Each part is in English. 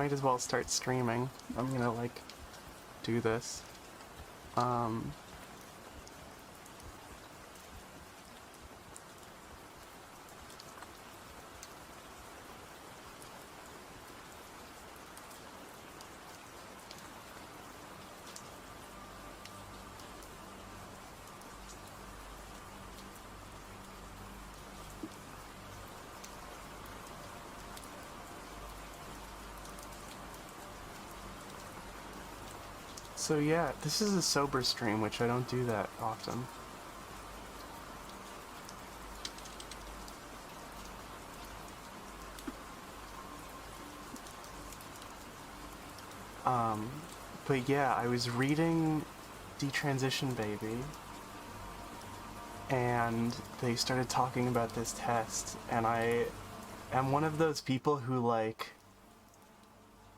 might as well start streaming. I'm gonna, like, do this. So yeah, this is a sober stream, which I don't do that often. But yeah, I was reading Detransition Baby, and they started talking about this test, and I am one of those people who, like,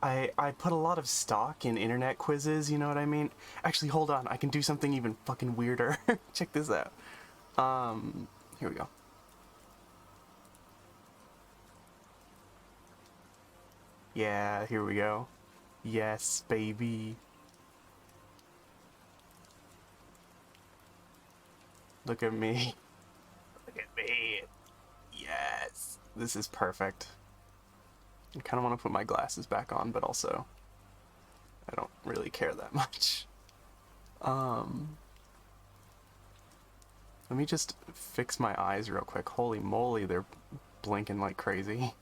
I put a lot of stock in internet quizzes, you know what I mean? Actually, hold on, I can do something even fucking weirder. Check this out. Here we go. Yeah, here we go. Yes, baby. Look at me. Look at me. Yes. This is perfect. I kind of want to put my glasses back on, but also I don't really care that much. Let me just fix my eyes real quick. Holy moly, they're blinking like crazy.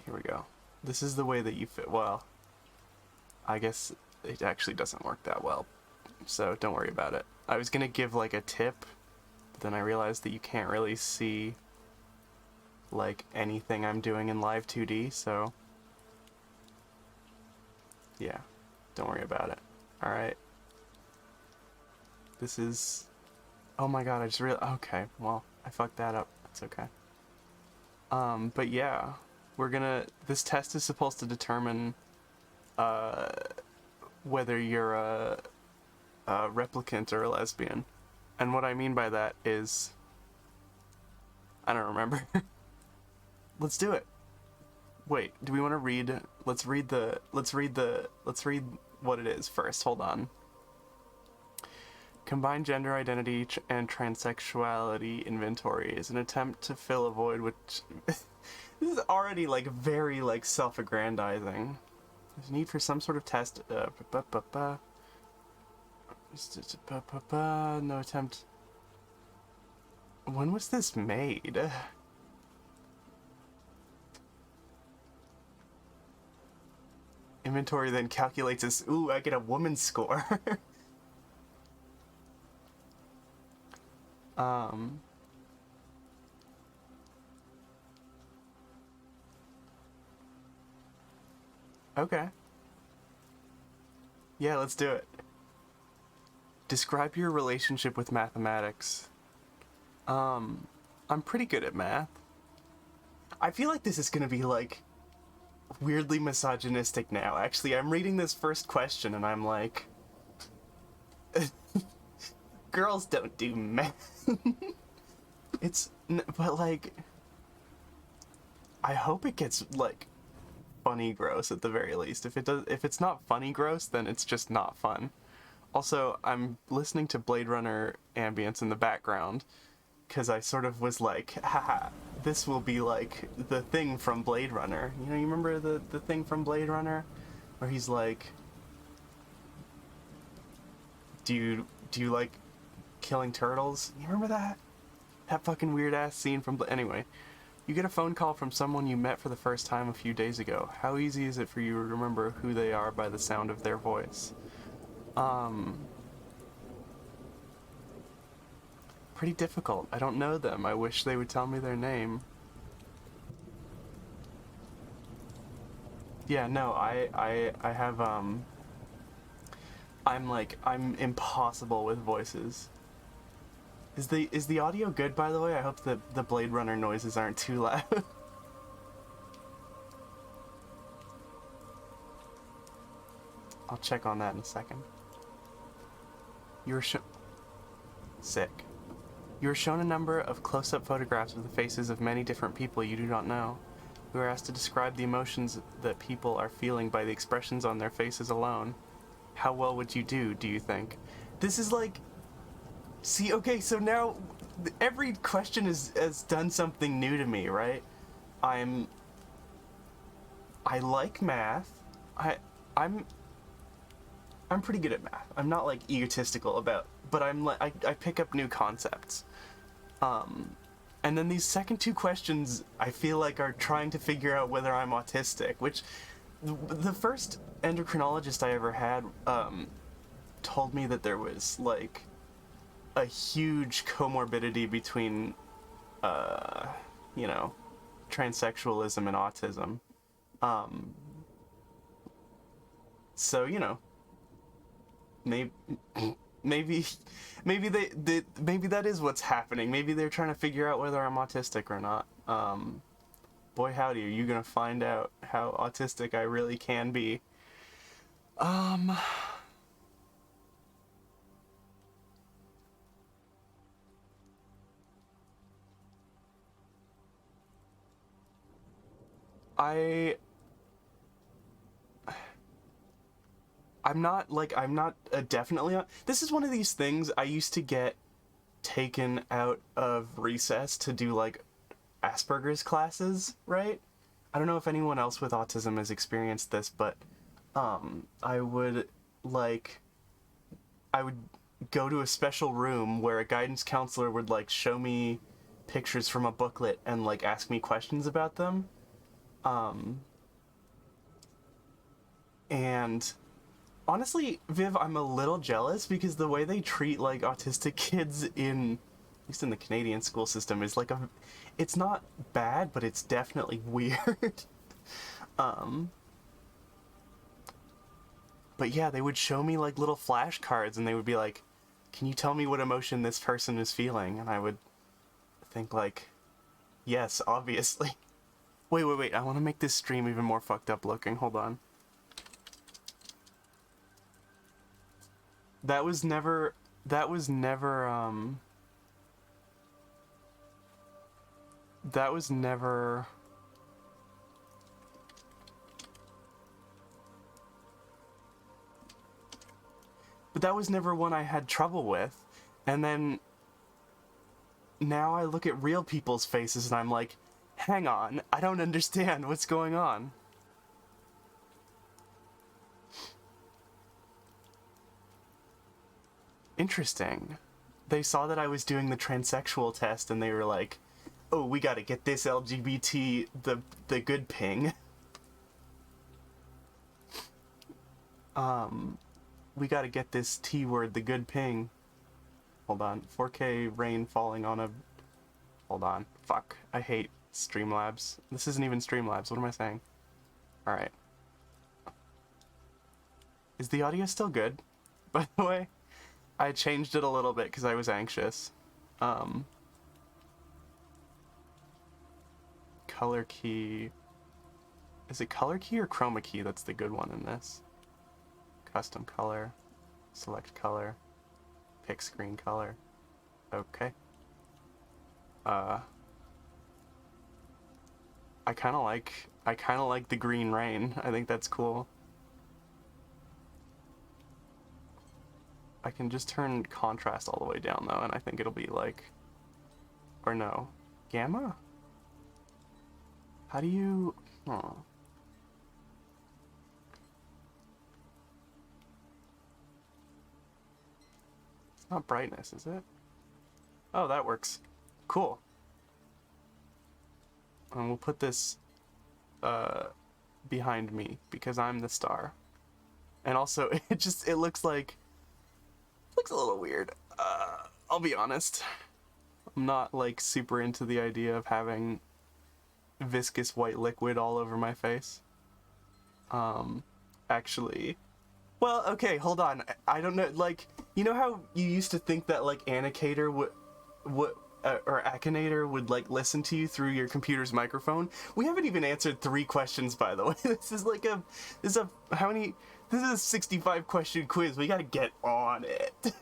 Here we go. This is the way that you fit. Well, I guess it actually doesn't work that well, so don't worry about it. I was gonna give like a tip, but then I realized that you can't really see like anything I'm doing in live 2D, so yeah, don't worry about it. Alright. This is... Oh my god, I just realized... Okay, well, I fucked that up. That's okay. But yeah, we're gonna... This test is supposed to determine whether you're a replicant or a lesbian. And what I mean by that is... I don't remember. Let's do it. Wait, do we want to read... Let's read what it is first. Hold on. Combined gender identity and transsexuality inventory is an attempt to fill a void which... This is already, like, very, like, self-aggrandizing. There's a need for some sort of test... No attempt... When was this made? Inventory then calculates as... Ooh, I get a woman score. Okay. Yeah, let's do it. Describe your relationship with mathematics. I'm pretty good at math. I feel like this is gonna be, like, weirdly misogynistic now. Actually, I'm reading this first question and I'm like... Girls don't do math. But, like... I hope it gets, like, funny gross at the very least. If it's not funny gross, then it's just not fun. Also, I'm listening to Blade Runner ambience in the background, because I sort of was like, haha, this will be like the thing from Blade Runner. You know, you remember the thing from Blade Runner? Where he's like, do you like killing turtles? You remember that? That fucking weird ass scene from anyway. You get a phone call from someone you met for the first time a few days ago. How easy is it for you to remember who they are by the sound of their voice? Pretty difficult. I don't know them. I wish they would tell me their name. Yeah, no, I have, I'm impossible with voices. Is the audio good, by the way? I hope the Blade Runner noises aren't too loud. I'll check on that in a second. Sick. You are shown a number of close-up photographs of the faces of many different people you do not know. You are asked to describe the emotions that people are feeling by the expressions on their faces alone. How well would you do you think? This is like... See, okay, so now every question has done something new to me, right? I like math. I'm pretty good at math. I'm not like egotistical about, but I'm like I pick up new concepts. And then these second two questions I feel like are trying to figure out whether I'm autistic, which the first endocrinologist I ever had told me that there was like a huge comorbidity between you know, transsexualism and autism. So, you know, maybe maybe maybe that is what's happening. Maybe they're trying to figure out whether I'm autistic or not. Boy howdy, are you gonna find out how autistic I really can be. I'm not definitely on. This is one of these things I used to get taken out of recess to do like Asperger's classes, right? I don't know if anyone else with autism has experienced this, but I would like I would go to a special room where a guidance counselor would like show me pictures from a booklet and like ask me questions about them. And honestly, Viv, I'm a little jealous because the way they treat like autistic kids in, at least in the Canadian school system, is like it's not bad, but it's definitely weird. But yeah, they would show me like little flashcards and they would be like, can you tell me what emotion this person is feeling? And I would think like, yes, obviously. Wait, I want to make this stream even more fucked up looking. Hold on. That was never But that was never one I had trouble with. And then now I look at real people's faces and I'm like, hang on, I don't understand what's going on. Interesting. They saw that I was doing the transsexual test and they were like, oh, we gotta get this LGBT the good ping. We gotta get this T word, the good ping. Hold on. 4K rain falling on a... Hold on. Fuck. I hate Streamlabs. This isn't even Streamlabs. What am I saying? Alright. Is the audio still good? By the way, I changed it a little bit because I was anxious. Color key... Is it color key or chroma key that's the good one in this? Custom color. Select color. Pick screen color. Okay. I kind of like the green rain. I think that's cool. I can just turn contrast all the way down though, and I think it'll be like, or no, gamma? How do you, oh. It's not brightness, is it? Oh, that works. Cool. And we'll put this behind me because I'm the star. And also, it looks like, looks a little weird. I'll be honest. I'm not like super into the idea of having viscous white liquid all over my face. Actually, well, okay, hold on. I don't know, like, you know how you used to think that like Anicator would or Akinator would like listen to you through your computer's microphone? We haven't even answered 3 questions, by the way. This is how many? This is a 65 question quiz. We gotta get on it.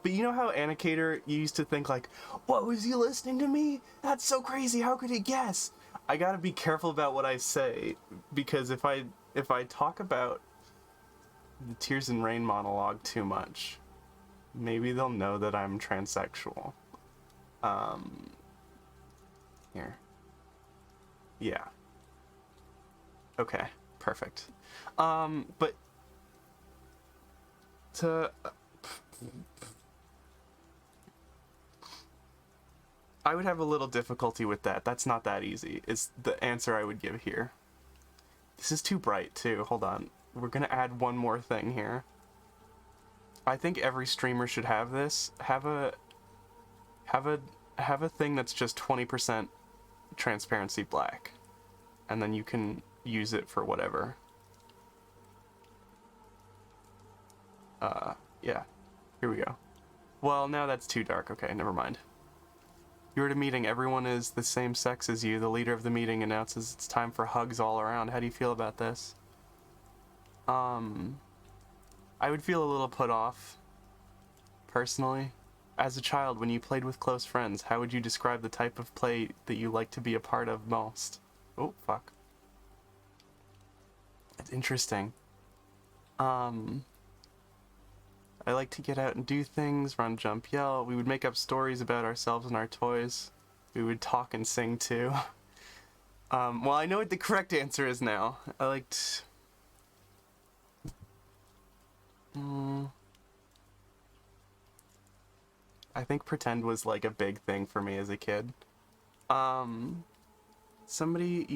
But you know how Annicator, you used to think like, what, was he listening to me? That's so crazy, how could he guess? I gotta be careful about what I say, because if I talk about the Tears and Rain monologue too much, maybe they'll know that I'm transsexual. Here. Yeah. Okay, perfect. But to I would have a little difficulty with that. That's not that easy. It's the answer I would give here. This is too bright too. Hold on. We're gonna add one more thing here. I think every streamer should have this. Have a thing that's just 20% transparency black, and then you can use it for whatever. Yeah. Here we go. Well, now that's too dark. Okay, never mind. You're at a meeting, everyone is the same sex as you. The leader of the meeting announces it's time for hugs all around. How do you feel about this? I would feel a little put off, personally. As a child, when you played with close friends, how would you describe the type of play that you like to be a part of most? Oh, fuck. That's interesting. I like to get out and do things, run, jump, yell. We would make up stories about ourselves and our toys. We would talk and sing too. Well, I know what the correct answer is now. I liked... I think pretend was like a big thing for me as a kid. You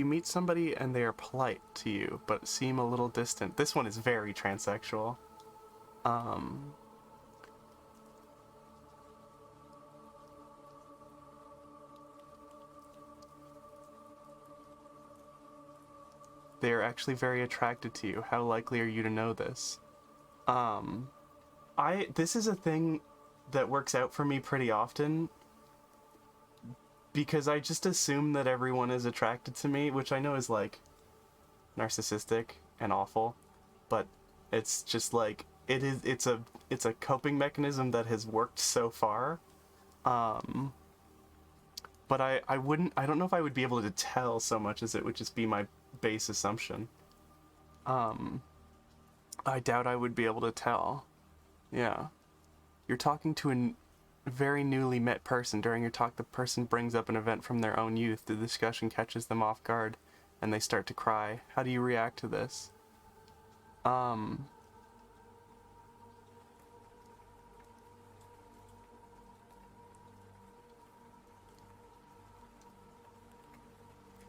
meet somebody and they are polite to you, but seem a little distant. This one is very transsexual. They are actually very attracted to you. How likely are you to know this? This is a thing that works out for me pretty often, because I just assume that everyone is attracted to me, which I know is like narcissistic and awful, but it's just like it's a coping mechanism that has worked so far. But I don't know if I would be able to tell so much as it would just be my base assumption. I doubt I would be able to tell. Yeah. You're talking to a very newly met person. During your talk, the person brings up an event from their own youth. The discussion catches them off guard, and they start to cry. How do you react to this?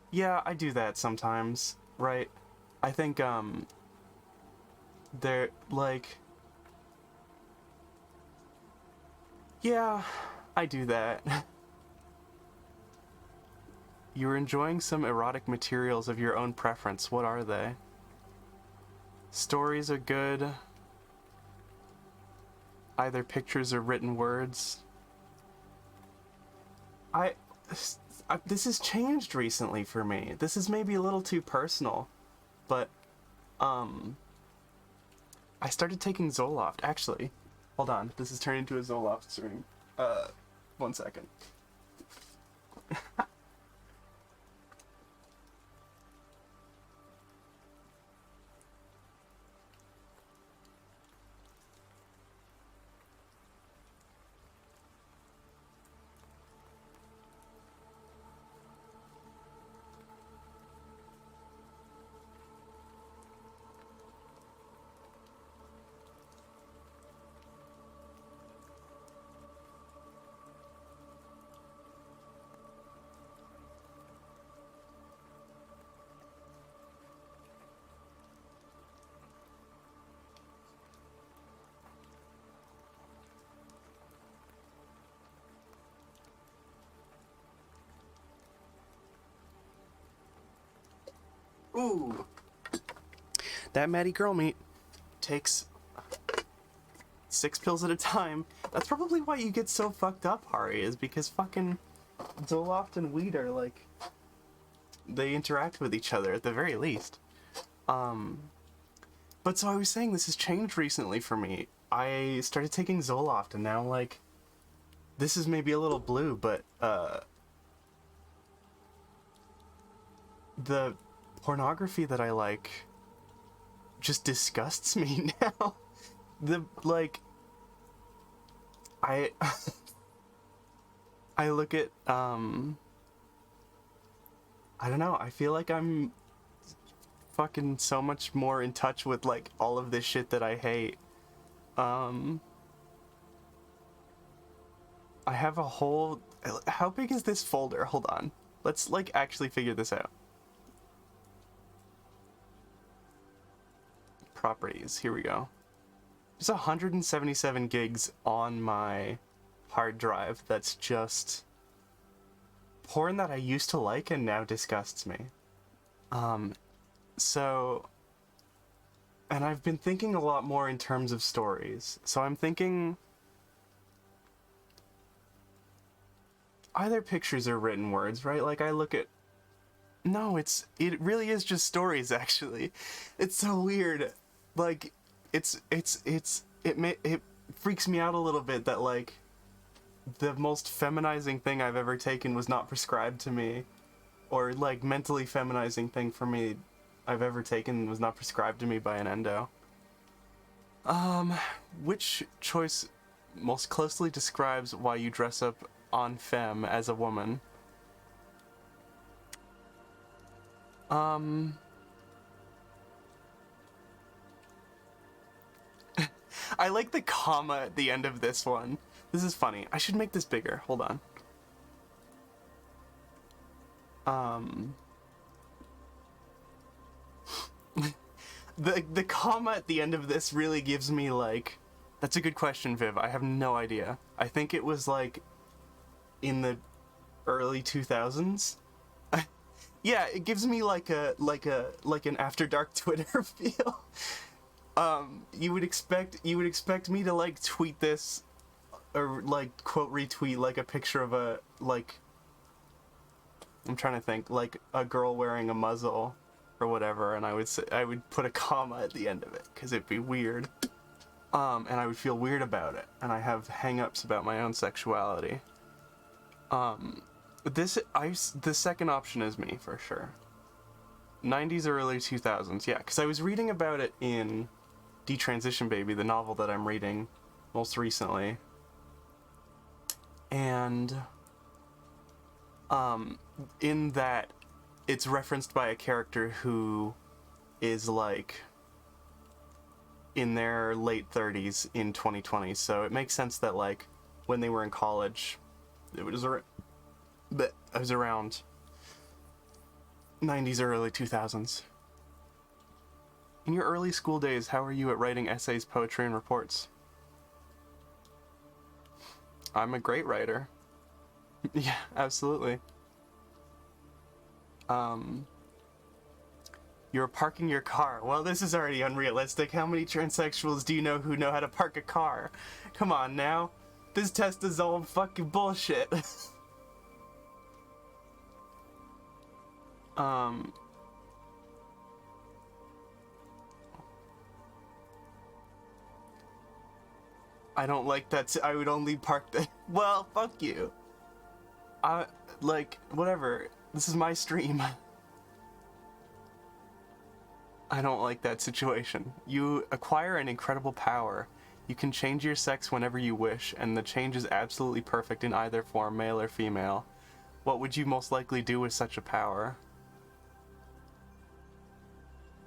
Yeah, I do that sometimes, right? I think, they're, like... Yeah, I do that. You're enjoying some erotic materials of your own preference. What are they? Stories are good. Either pictures or written words. This has changed recently for me. This is maybe a little too personal, but I started taking Zoloft. Actually, hold on. This is turning into a Zoloft stream. 1 second. Ooh. That Maddie girl meat takes 6 pills at a time. That's probably why you get so fucked up, Hari, is because fucking Zoloft and weed are like... they interact with each other at the very least. But so I was saying this has changed recently for me. I started taking Zoloft, and now, like, this is maybe a little blue, but the pornography that I like just disgusts me now. The like I I look at I don't know, I feel like I'm fucking so much more in touch with like all of this shit that I hate. I have a whole, how big is this folder? Hold on. Let's like actually figure this out. Properties, here we go. There's 177 gigs on my hard drive that's just porn that I used to like and now disgusts me. So, and I've been thinking a lot more in terms of stories. So I'm thinking either pictures or written words, right? Like I look at, no, it really is just stories actually. It's so weird. Like it freaks me out a little bit that like the most feminizing thing I've ever taken was not prescribed to me, or like mentally feminizing thing for me I've ever taken was not prescribed to me by an endo. Which choice most closely describes why you dress up on femme as a woman? I like the comma at the end of this one. This is funny. I should make this bigger. Hold on. The comma at the end of this really gives me like, that's a good question, Viv. I have no idea. I think it was like in the early 2000s. Yeah, it gives me like an After Dark Twitter feel. You would expect me to like tweet this or like quote retweet like a picture of a, like, I'm trying to think, like a girl wearing a muzzle or whatever, and I would put a comma at the end of it because it'd be weird. And I would feel weird about it, and I have hang-ups about my own sexuality. The second option is me for sure. 90s or early 2000s, yeah, because I was reading about it in Detransition Baby, the novel that I'm reading most recently. And in that it's referenced by a character who is like in their late 30s in 2020, so it makes sense that like when they were in college, it was around 90s or early 2000s. In your early school days, how were you at writing essays, poetry, and reports? I'm a great writer. Yeah, absolutely. You're parking your car. Well, this is already unrealistic. How many transsexuals do you know who know how to park a car? Come on now. This test is all fucking bullshit. I don't like that. I would only park the. Well, fuck you. Like, whatever. This is my stream. I don't like that situation. You acquire an incredible power. You can change your sex whenever you wish, and the change is absolutely perfect in either form, male or female. What would you most likely do with such a power?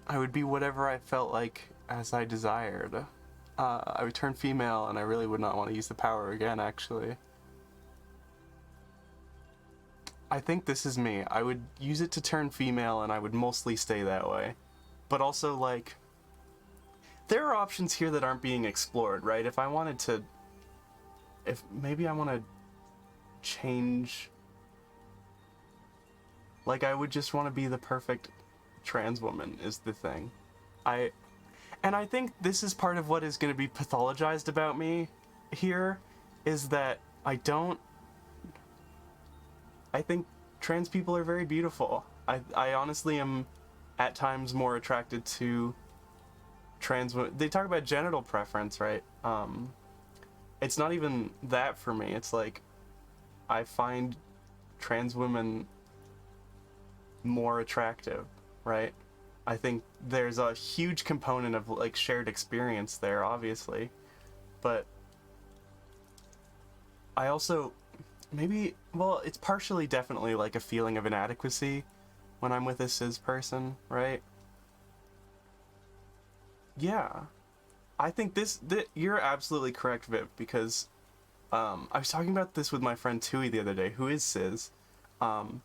I would be whatever I felt like as I desired. I would turn female, and I really would not want to use the power again, actually. I think this is me. I would use it to turn female, and I would mostly stay that way. But also, like, there are options here that aren't being explored, right? If I wanted to... maybe I want to change... Like, I would just want to be the perfect trans woman, is the thing. And I think this is part of what is going to be pathologized about me here, is that I think trans people are very beautiful. I honestly am at times more attracted to they talk about genital preference, right? It's not even that for me. It's like I find trans women more attractive, right? I think there's a huge component of like shared experience there, obviously, but I also maybe, well, it's partially definitely like a feeling of inadequacy when I'm with a cis person, right? Yeah, I think you're absolutely correct, Viv, because I was talking about this with my friend Tui the other day, who is cis. Um,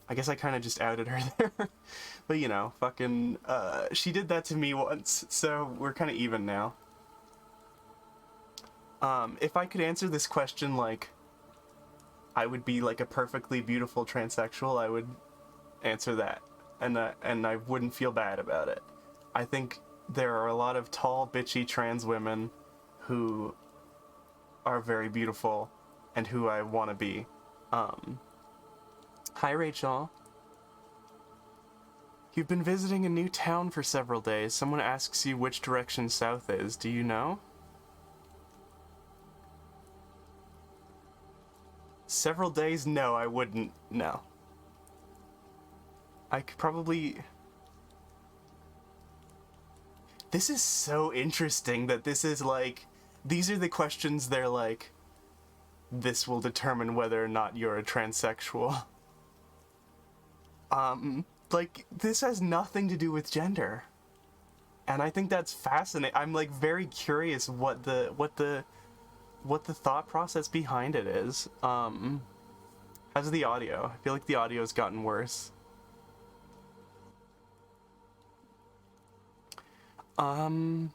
I guess I kind of just outed her there, but you know, fucking, she did that to me once, so we're kind of even now. If I could answer this question like I would be like a perfectly beautiful transsexual, I would answer that, and I wouldn't feel bad about it. I think there are a lot of tall, bitchy trans women who are very beautiful and who I want to be. Um, Hi, Rachel. You've been visiting a new town for several days. Someone asks you which direction south is. Do you know? Several days? No, I wouldn't. No. I could probably... This is so interesting that this is like... These are the questions they're like... This will determine whether or not you're a transsexual. Like, this has nothing to do with gender. And I think that's fascinating. I'm like very curious what the thought process behind it is. How's the audio? I feel like the audio's gotten worse. Um,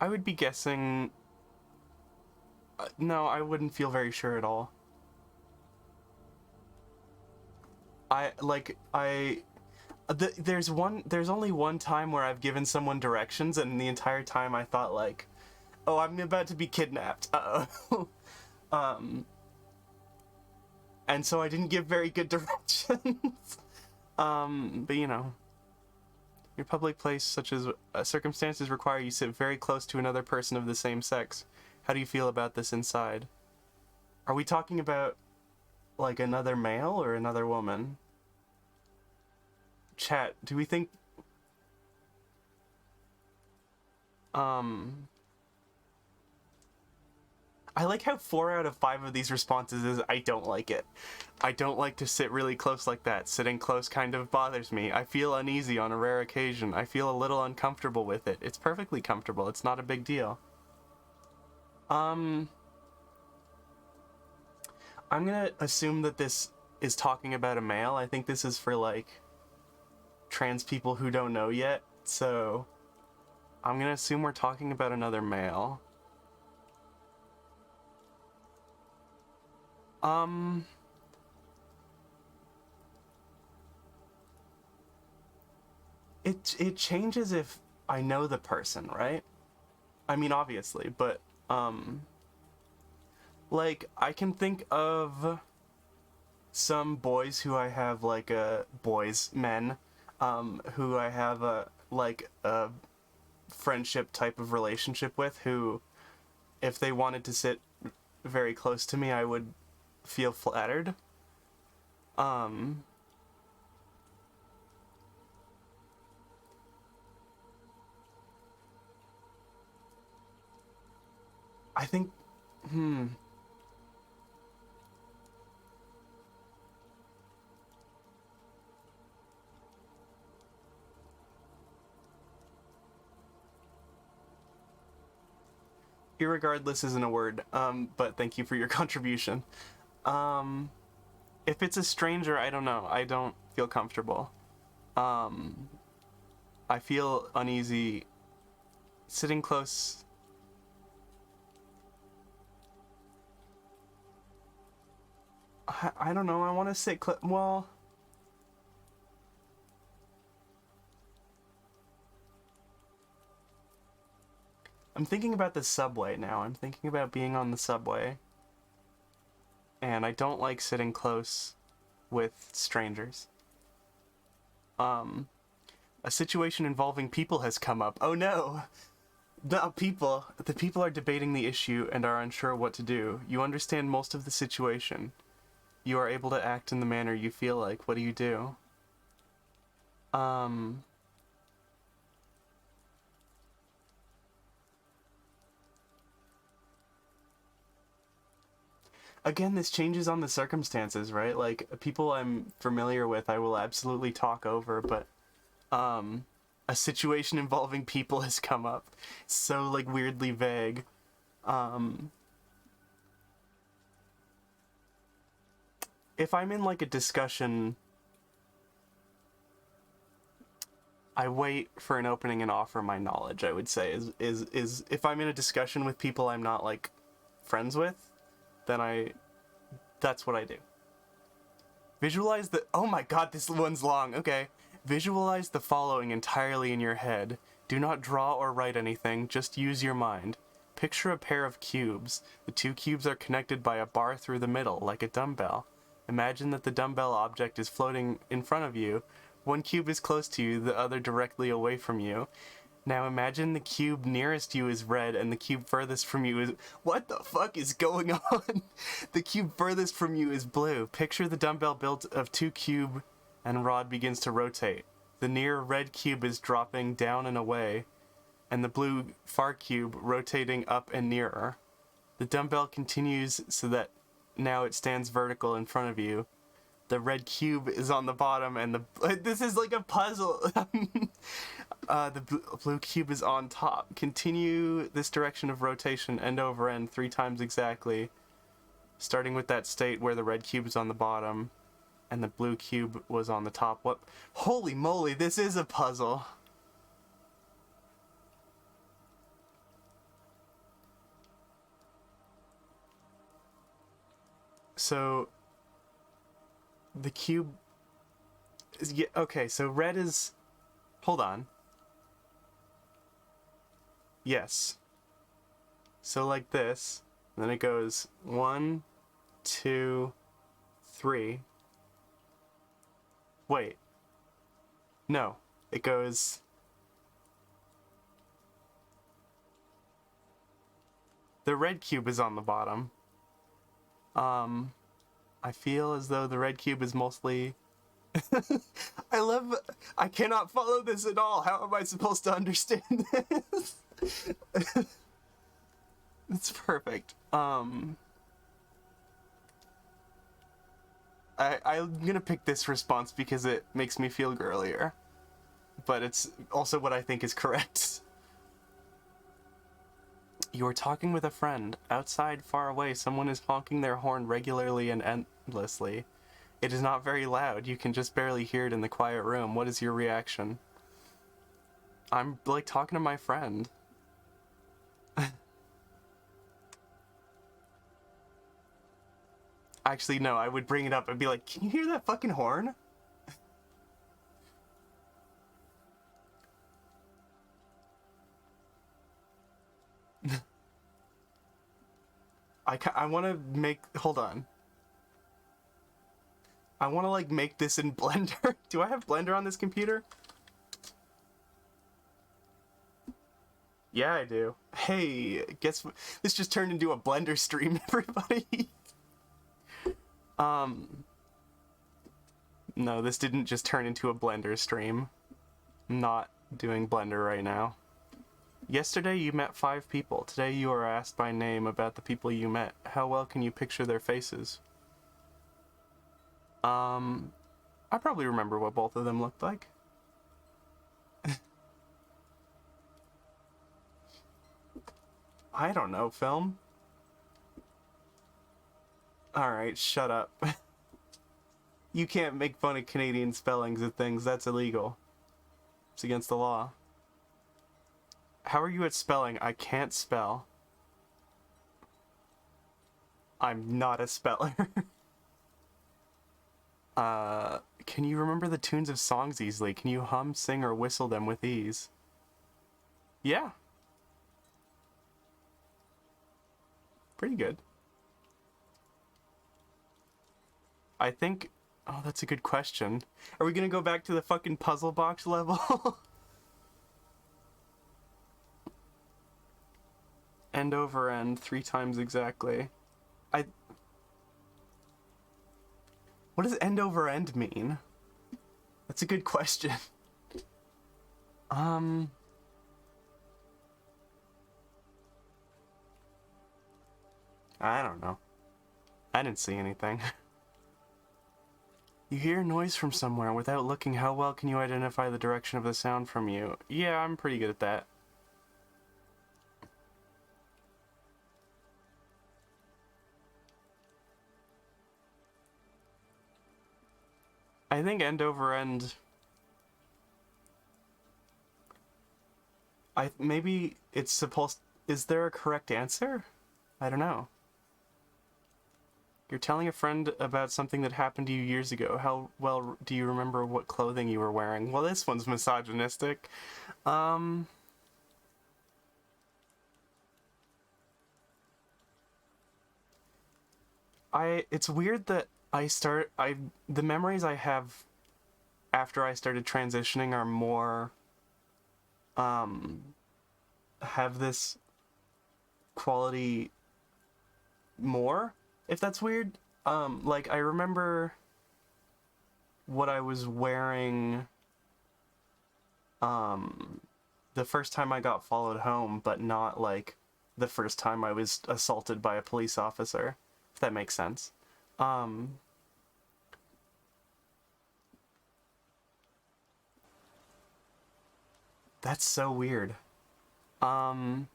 I would be guessing. No, I wouldn't feel very sure at all. There's only one time where I've given someone directions, and the entire time I thought like, oh, I'm about to be kidnapped. Uh-oh. um, and so I didn't give very good directions. But you know, your public place, such as circumstances require you sit very close to another person of the same sex. How do you feel about this inside? Are we talking about like another male or another woman? Chat, do we think um I like how 4 out of 5 of these responses is I don't like it. I don't like to sit really close like that. Sitting close kind of bothers me. I feel uneasy on a rare occasion. I feel a little uncomfortable with it. It's perfectly comfortable. It's not a big deal. I'm gonna assume that this is talking about a male. I think this is for like trans people who don't know yet. So I'm gonna assume we're talking about another male. It changes if I know the person, right? I mean, obviously, but like I can think of some boys who I have like men, who I have a friendship type of relationship with, who, if they wanted to sit very close to me, I would feel flattered. Um, I think, hmm, irregardless isn't a word, but thank you for your contribution. Um, if it's a stranger, I don't know. I don't feel comfortable. Um, I feel uneasy sitting close. I don't know. I want to sit well, I'm thinking about the subway now. I'm thinking about being on the subway, and I don't like sitting close with strangers. Um, A situation involving people has come up. Oh no! The people are debating the issue and are unsure what to do. You understand most of the situation. You are able to act in the manner you feel like. What do you do? Again, this changes on the circumstances, right? Like, people I'm familiar with, I will absolutely talk over, but, a situation involving people has come up. It's so, like, weirdly vague. If I'm in, like, a discussion, I wait for an opening and offer my knowledge, I would say, is if I'm in a discussion with people I'm not, like, friends with, then that's what I do. Visualize the, oh my god, this one's long, okay. Visualize the following entirely in your head. Do not draw or write anything, just use your mind. Picture a pair of cubes. The two cubes are connected by a bar through the middle, like a dumbbell. Imagine that the dumbbell object is floating in front of you. One cube is close to you, the other directly away from you. Now imagine the cube nearest you is red and the cube furthest from you is... What the fuck is going on? The cube furthest from you is blue. Picture the dumbbell built of two cube and rod begins to rotate. The near red cube is dropping down and away, and the blue far cube rotating up and nearer. The dumbbell continues so that now it stands vertical in front of you. The red cube is on the bottom and this is like a puzzle. The blue cube is on top. Continue this direction of rotation end over end 3 times exactly, starting with that state where the red cube is on the bottom and the blue cube was on the top. What? Holy moly, this is a puzzle. So the cube is, yeah, okay, so red is, hold on. Yes. So like this, then it goes 1, 2, 3. Wait. No, it goes... The red cube is on the bottom. I feel as though the red cube is mostly... I cannot follow this at all. How am I supposed to understand this? It's perfect. I'm gonna pick this response because it makes me feel girlier. But it's also what I think is correct. You are talking with a friend. Outside, far away, someone is honking their horn regularly and endlessly. It is not very loud. You can just barely hear it in the quiet room. What is your reaction? I'm, like, talking to my friend. Actually, no, I would bring it up and be like, can you hear that fucking horn? I want to make... Hold on. I want to, like, make this in Blender. Do I have Blender on this computer? Yeah, I do. Hey, guess what? This just turned into a Blender stream, everybody. No, this didn't just turn into a Blender stream. I'm not doing Blender right now. Yesterday you met 5 people. Today you are asked by name about the people you met. How well can you picture their faces? I probably remember what both of them looked like. I don't know, film. Alright, shut up. You can't make fun of Canadian spellings of things. That's illegal. It's against the law. How are you at spelling? I can't spell. I'm not a speller. Can you remember the tunes of songs easily? Can you hum, sing, or whistle them with ease? Yeah. Pretty good. I think Oh, that's a good question. Are we gonna go back to the fucking puzzle box level? End over end 3 times exactly. I. What does end over end mean? That's a good question. Um. I don't know. I didn't see anything. You hear a noise from somewhere without looking. How well can you identify the direction of the sound from you? Yeah, I'm pretty good at that. I think end over end. Maybe it's supposed. Is there a correct answer? I don't know. You're telling a friend about something that happened to you years ago. How well do you remember what clothing you were wearing? Well, this one's misogynistic. Um. It's weird that the memories I have after I started transitioning are more have this quality more, if that's weird. Like I remember what I was wearing the first time I got followed home, but not like the first time I was assaulted by a police officer, if that makes sense. Um that's so weird. Um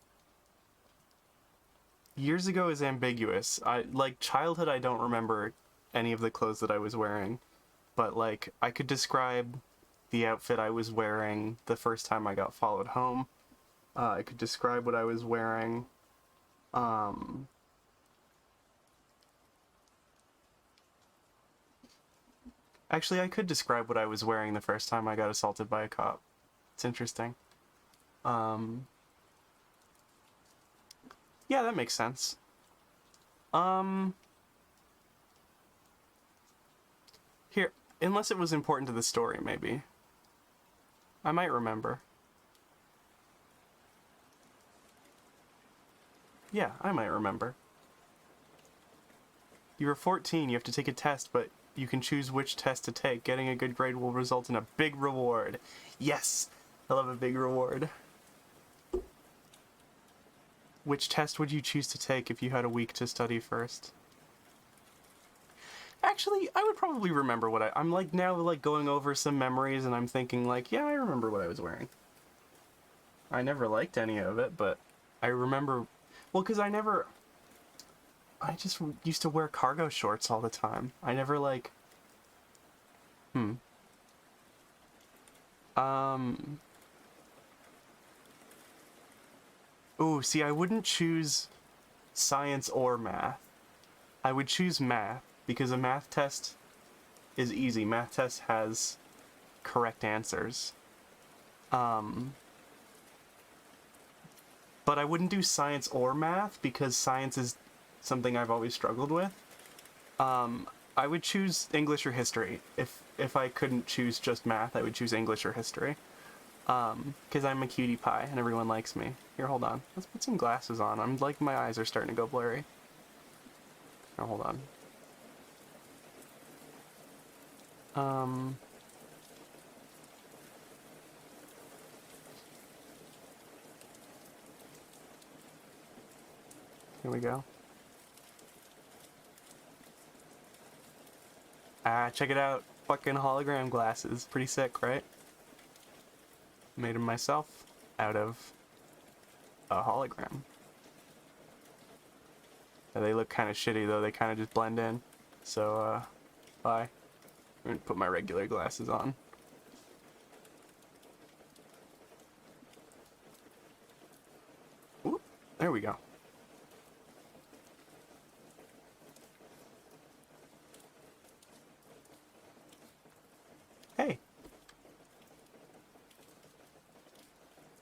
Years ago is ambiguous. I like childhood I don't remember any of the clothes that I was wearing, but like I could describe the outfit I was wearing the first time I got followed home. I could describe what I was wearing. Um, Actually, I could describe what I was wearing the first time I got assaulted by a cop. It's interesting. Um, yeah, that makes sense. Um, Here, unless it was important to the story, maybe. I might remember. Yeah, I might remember. You were 14, you have to take a test, but you can choose which test to take. Getting a good grade will result in a big reward. Yes! I love a big reward. Which test would you choose to take if you had a week to study first? Actually, I would probably remember what I'm like now, like going over some memories, and I'm thinking like, yeah, I remember what I was wearing. I never liked any of it, but I remember. Well, because I just used to wear cargo shorts all the time. I never like. Hmm. Um. Ooh, see, I wouldn't choose science or math. I would choose math because a math test is easy. Math test has correct answers. Um, but I wouldn't do science or math because science is something I've always struggled with. I would choose English or history. If I couldn't choose just math, I would choose English or history. Because I'm a cutie pie and everyone likes me. Here, hold on. Let's put some glasses on. I'm like, my eyes are starting to go blurry. Oh, hold on. Um, Here we go. Check it out. Fucking hologram glasses. Pretty sick, right? Made them myself out of a hologram. They look kind of shitty though. They kind of just blend in. So, bye. I'm gonna put my regular glasses on. Oop, there we go. Hey.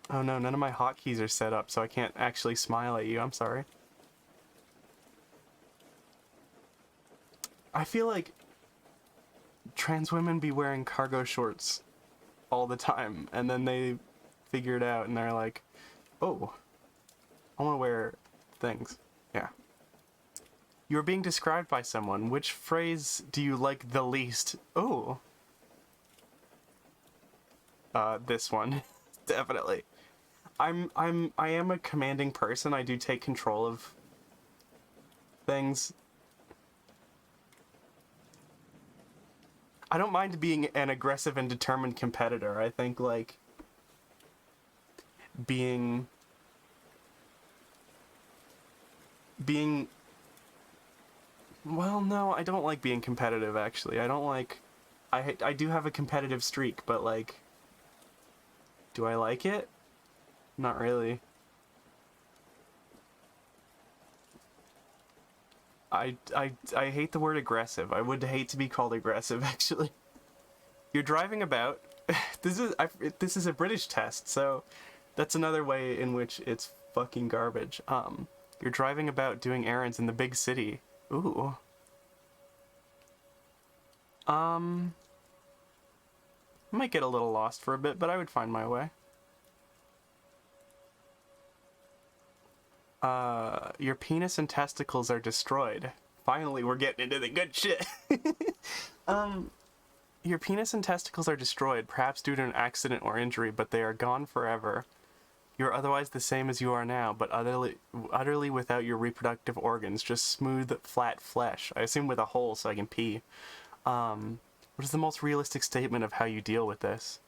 Oh no, none of my hotkeys are set up, so I can't actually smile at you. I'm sorry. I feel like trans women be wearing cargo shorts all the time, and then they figure it out and they're like, oh, I want to wear things. Yeah. You're being described by someone. Which phrase do you like the least? Oh. This one. Definitely. I am a commanding person. I do take control of things. I don't mind being an aggressive and determined competitor. I think, like, being well, no, I don't like being competitive, actually. I don't like... I do have a competitive streak, but, like, do I like it? Not really. I hate the word aggressive. I would hate to be called aggressive, actually. You're driving about... this is a British test, so that's another way in which it's fucking garbage. You're driving about doing errands in the big city. Ooh. Might get a little lost for a bit, but I would find my way. Your penis and testicles are destroyed. Finally, we're getting into the good shit. Your penis and testicles are destroyed, perhaps due to an accident or injury, but they are gone forever. You're otherwise the same as you are now, but utterly without your reproductive organs, just smooth, flat flesh. I assume with a hole so I can pee. What is the most realistic statement of how you deal with this?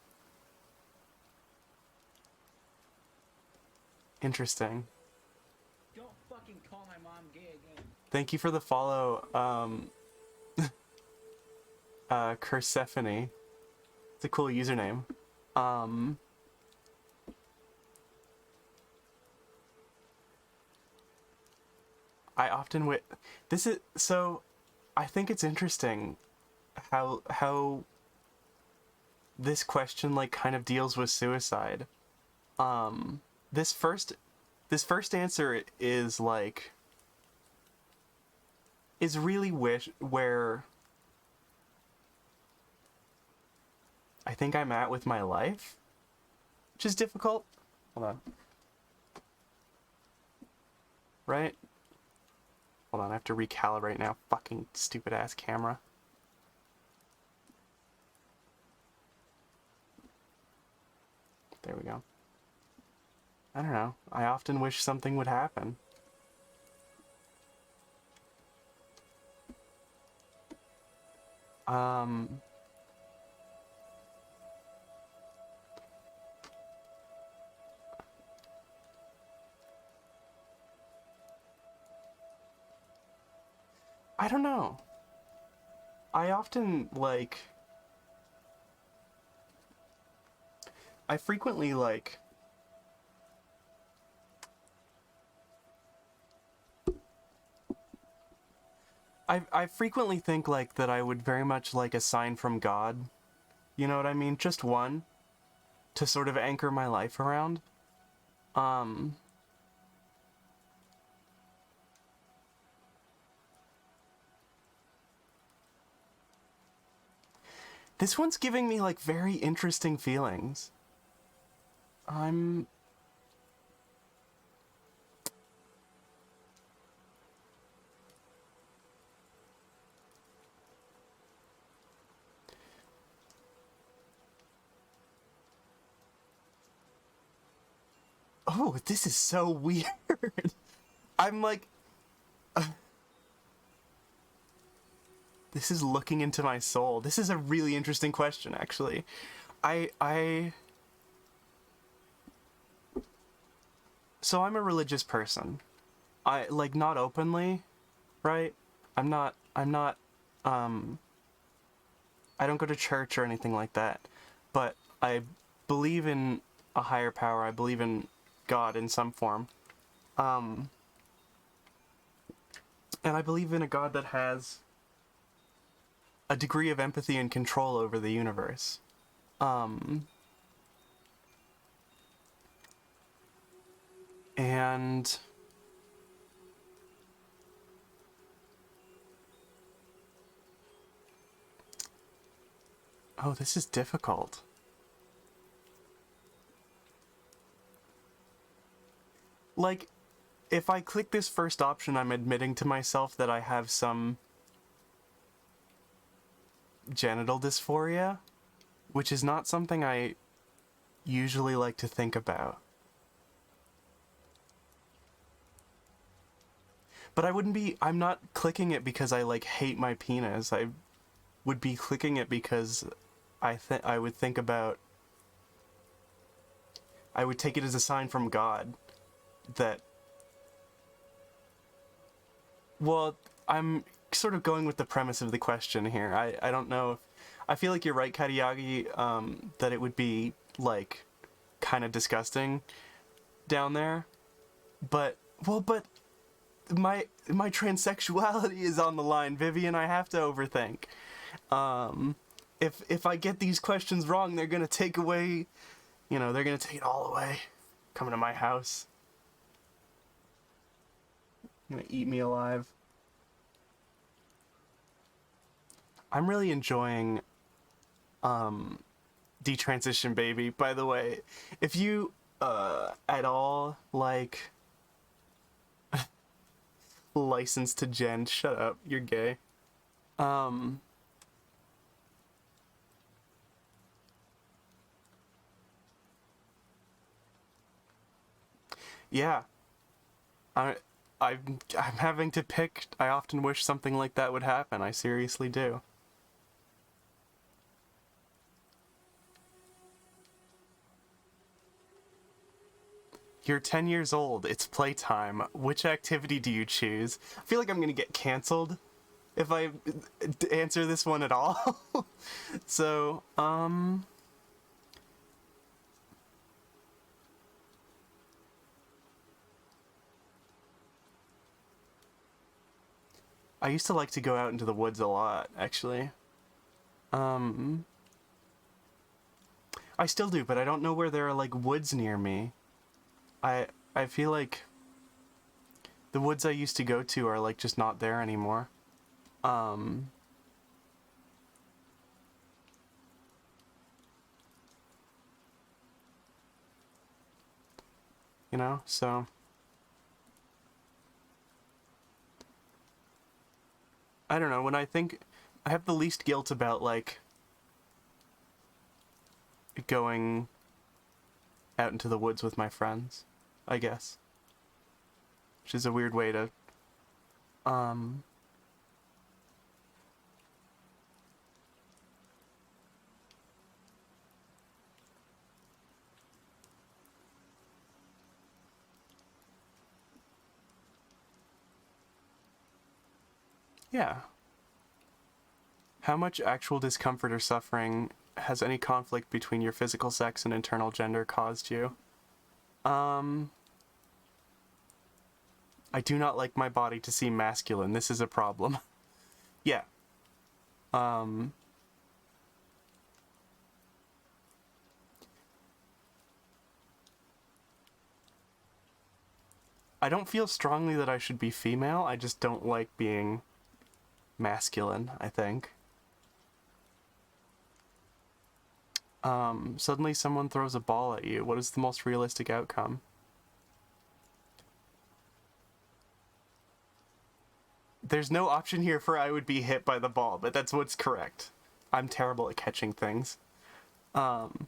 Interesting. Don't fucking call my mom gay again. Thank you for the follow, Cursephone. It's a cool username. I often this is so I think it's interesting how this question like kind of deals with suicide. This first answer is like is really where I think I'm at with my life, which is difficult. Hold on. Right? Hold on, I have to recalibrate now. Fucking stupid ass camera. There we go. I don't know. I often wish something would happen. I don't know. I often, like... I frequently, like... I frequently think, like, that I would very much like a sign from God. You know what I mean? Just one. To sort of anchor my life around. This one's giving me, like, very interesting feelings. Oh, this is so weird. I'm like... This is looking into my soul. This is a really interesting question, actually. So I'm a religious person. I, like, not openly, right? I don't go to church or anything like that. But I believe in a higher power. I believe in God in some form. And I believe in a God that has a degree of empathy and control over the universe. And Oh, this is difficult. Like, if I click this first option, I'm admitting to myself that I have some genital dysphoria, which is not something I usually like to think about. But I'm not clicking it because I like hate my penis. I would be clicking it because I would think about, I would take it as a sign from God that, well, I'm sort of going with the premise of the question here. I don't know if, I feel like you're right, Kariagi, that it would be, like, kind of disgusting down there. But, well, but my transsexuality is on the line, Vivian. I have to overthink. If I get these questions wrong, they're gonna take away, they're gonna take it all away. Coming to my house. Gonna eat me alive. I'm really enjoying Detransition Baby, by the way. If you at all like License to Gen, shut up, you're gay. Yeah. I I'm having to pick. I often wish something like that would happen. I seriously do. You're 10 years old. It's playtime. Which activity do you choose? I feel like I'm gonna get canceled if I answer this one at all. So, I used to like to go out into the woods a lot, actually. Um, I still do, but I don't know where there are like woods near me. I I feel like the woods I used to go to are like just not there anymore. Um, so I don't know, when I think I have the least guilt about like going out into the woods with my friends, I guess. Which is a weird way to um yeah. How much actual discomfort or suffering has any conflict between your physical sex and internal gender caused you? Um, I do not like my body to seem masculine. This is a problem. Yeah. Um, I don't feel strongly that I should be female. I just don't like being masculine, I think. Suddenly someone throws a ball at you. What is the most realistic outcome? There's no option here for I would be hit by the ball, but that's what's correct. I'm terrible at catching things. Um,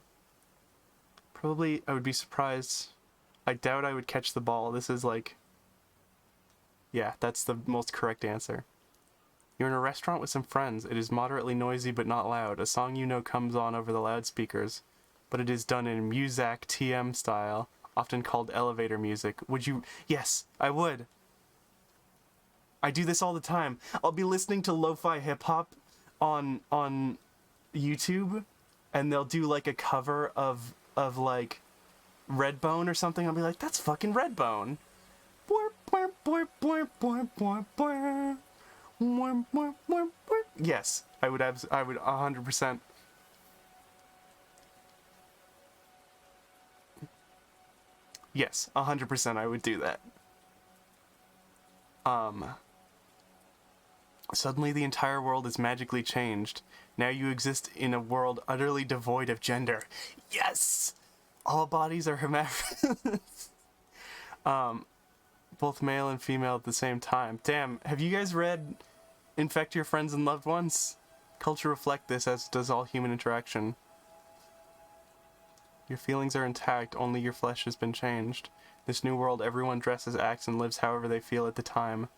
Probably I would be surprised. I doubt I would catch the ball. This is like, yeah, that's the most correct answer. You're in a restaurant with some friends. It is moderately noisy but not loud. A song you know comes on over the loudspeakers, but it is done in Muzak TM style, often called elevator music. Would you? Yes, I would. I do this all the time. I'll be listening to lo-fi hip hop on YouTube, and they'll do like a cover of like Redbone or something. I'll be like, that's fucking Redbone. Yes, I would 100%. Yes, 100% I would do that. Um Suddenly the entire world is magically changed. Now you exist in a world utterly devoid of gender. Yes! All bodies are hermaphrodites. Both male and female at the same time. Damn, have you guys read Infect Your Friends and Loved Ones? Culture reflect this, as does all human interaction. Your feelings are intact, only your flesh has been changed. This new world, everyone dresses, acts, and lives however they feel at the time.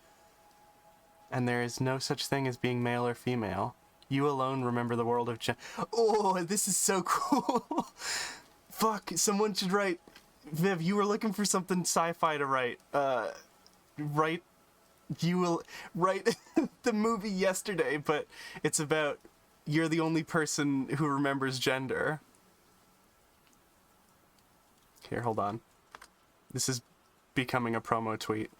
And there is no such thing as being male or female. You alone remember the world of Oh, this is so cool. Fuck, someone should write... Viv, you were looking for something sci-fi to write. Write... You will write the movie Yesterday, but it's about you're the only person who remembers gender. Here, hold on. This is becoming a promo tweet.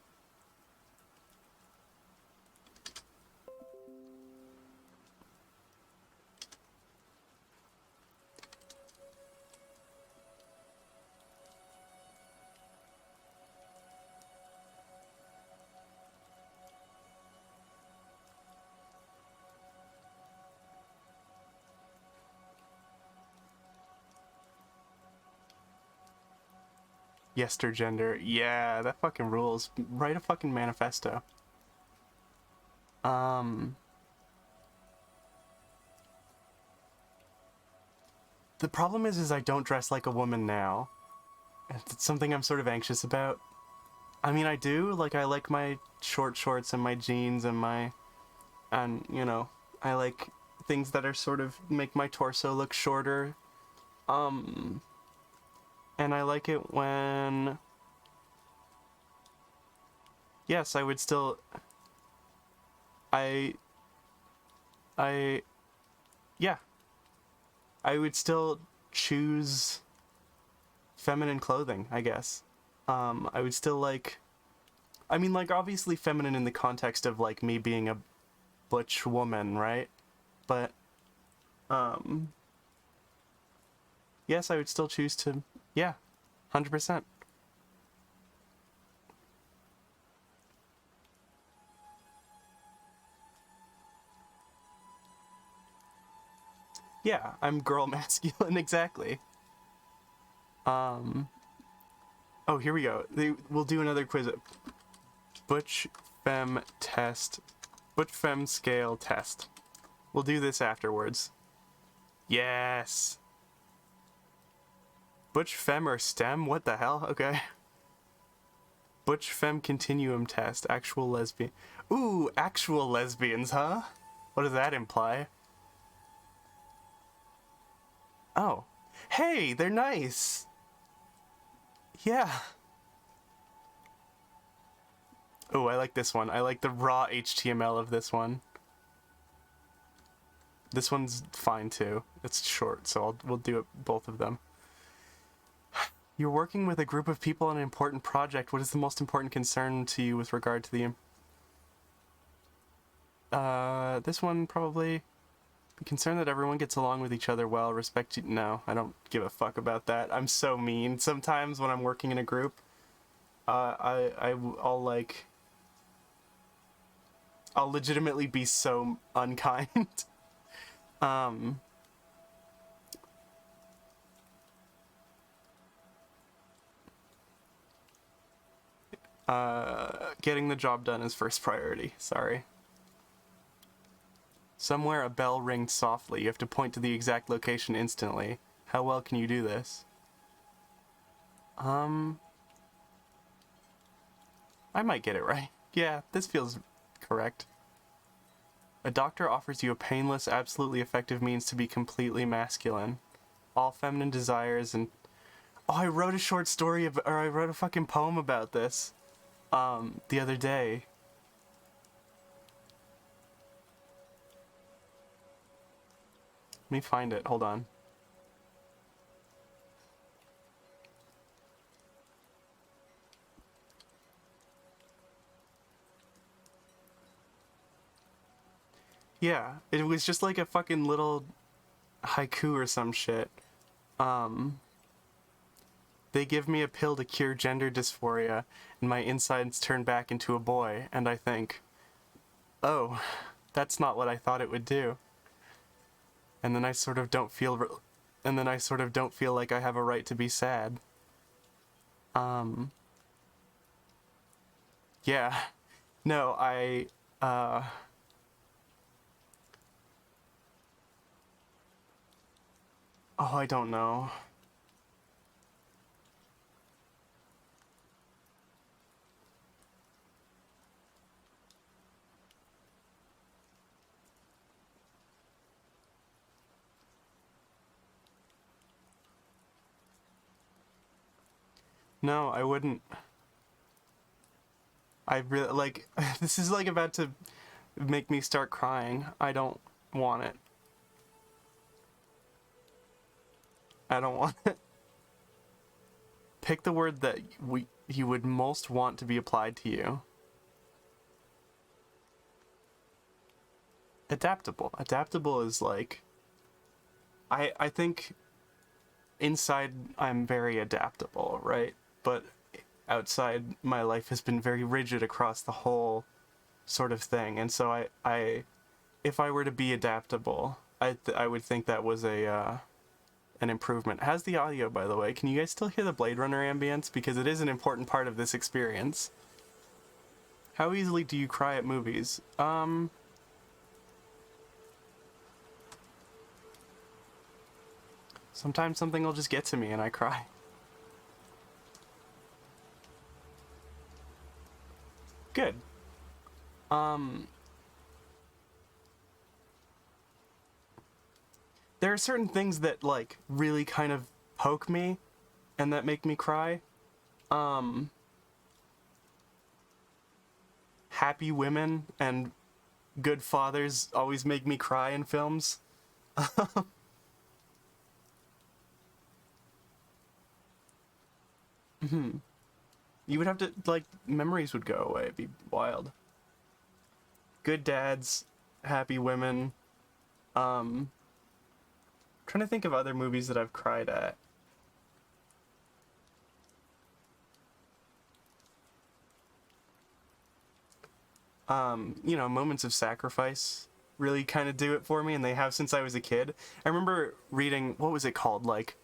Yestergender. Yeah, that fucking rules. Write a fucking manifesto. The problem is I don't dress like a woman now. It's something I'm sort of anxious about. I mean, I do. Like, I like my short shorts and my jeans and my... And, you know, I like things that are sort of make my torso look shorter. And I like it when... Yes, I would still... Yeah. I would still choose feminine clothing, I guess. I would still like... I mean, like, obviously feminine in the context of, like, me being a butch woman, right? But, yes, I would still choose to... Yeah, 100%. Yeah, I'm girl masculine, exactly. Oh, here we go. We'll do another quiz. Butch Femme test. Butch Femme scale test. We'll do this afterwards. Yes! Butch Femme or STEM? What the hell? Okay. Butch Femme continuum test. Actual lesbian. Ooh, actual lesbians, huh? What does that imply? Oh. Hey, they're nice! Yeah. Oh, I like this one. I like the raw HTML of this one. This one's fine too. It's short, so we'll do it, both of them. You're working with a group of people on an important project. What is the most important concern to you with regard to the... this one probably... Be concerned that everyone gets along with each other well, respect you... No, I don't give a fuck about that. I'm so mean. Sometimes when I'm working in a group, I'll like... I'll legitimately be so unkind. Getting the job done is first priority. Sorry. Somewhere a bell rings softly. You have to point to the exact location instantly. How well can you do this? I might get it right. Yeah, this feels correct. A doctor offers you a painless, absolutely effective means to be completely masculine. All feminine desires and... Oh, I wrote a short story or I wrote a fucking poem about this. The other day. Let me find it. Hold on. Yeah, it was just like a fucking little haiku or some shit. They give me a pill to cure gender dysphoria, and my insides turn back into a boy, and I think, oh, that's not what I thought it would do. And then I sort of don't feel like I have a right to be sad. Yeah. No, oh, I don't know. No, I wouldn't. I really like this is like about to make me start crying. I don't want it. I don't want it. Pick the word that you would most want to be applied to you. Adaptable. Adaptable is like I think inside I'm very adaptable, right? But outside my life has been very rigid across the whole sort of thing. And so I if I were to be adaptable, I would think that was a an improvement. How's the audio, by the way? Can you guys still hear the Blade Runner ambience? Because it is an important part of this experience. How easily do you cry at movies? Sometimes something will just get to me and I cry. Good. There are certain things that like really kind of poke me and that make me cry. Happy women and good fathers always make me cry in films. You would have to, like, memories would go away. It'd be wild. Good dads, happy women. Trying to think of other movies that I've cried at. Moments of sacrifice really kind of do it for me, and they have since I was a kid. I remember reading, what was it called? Like,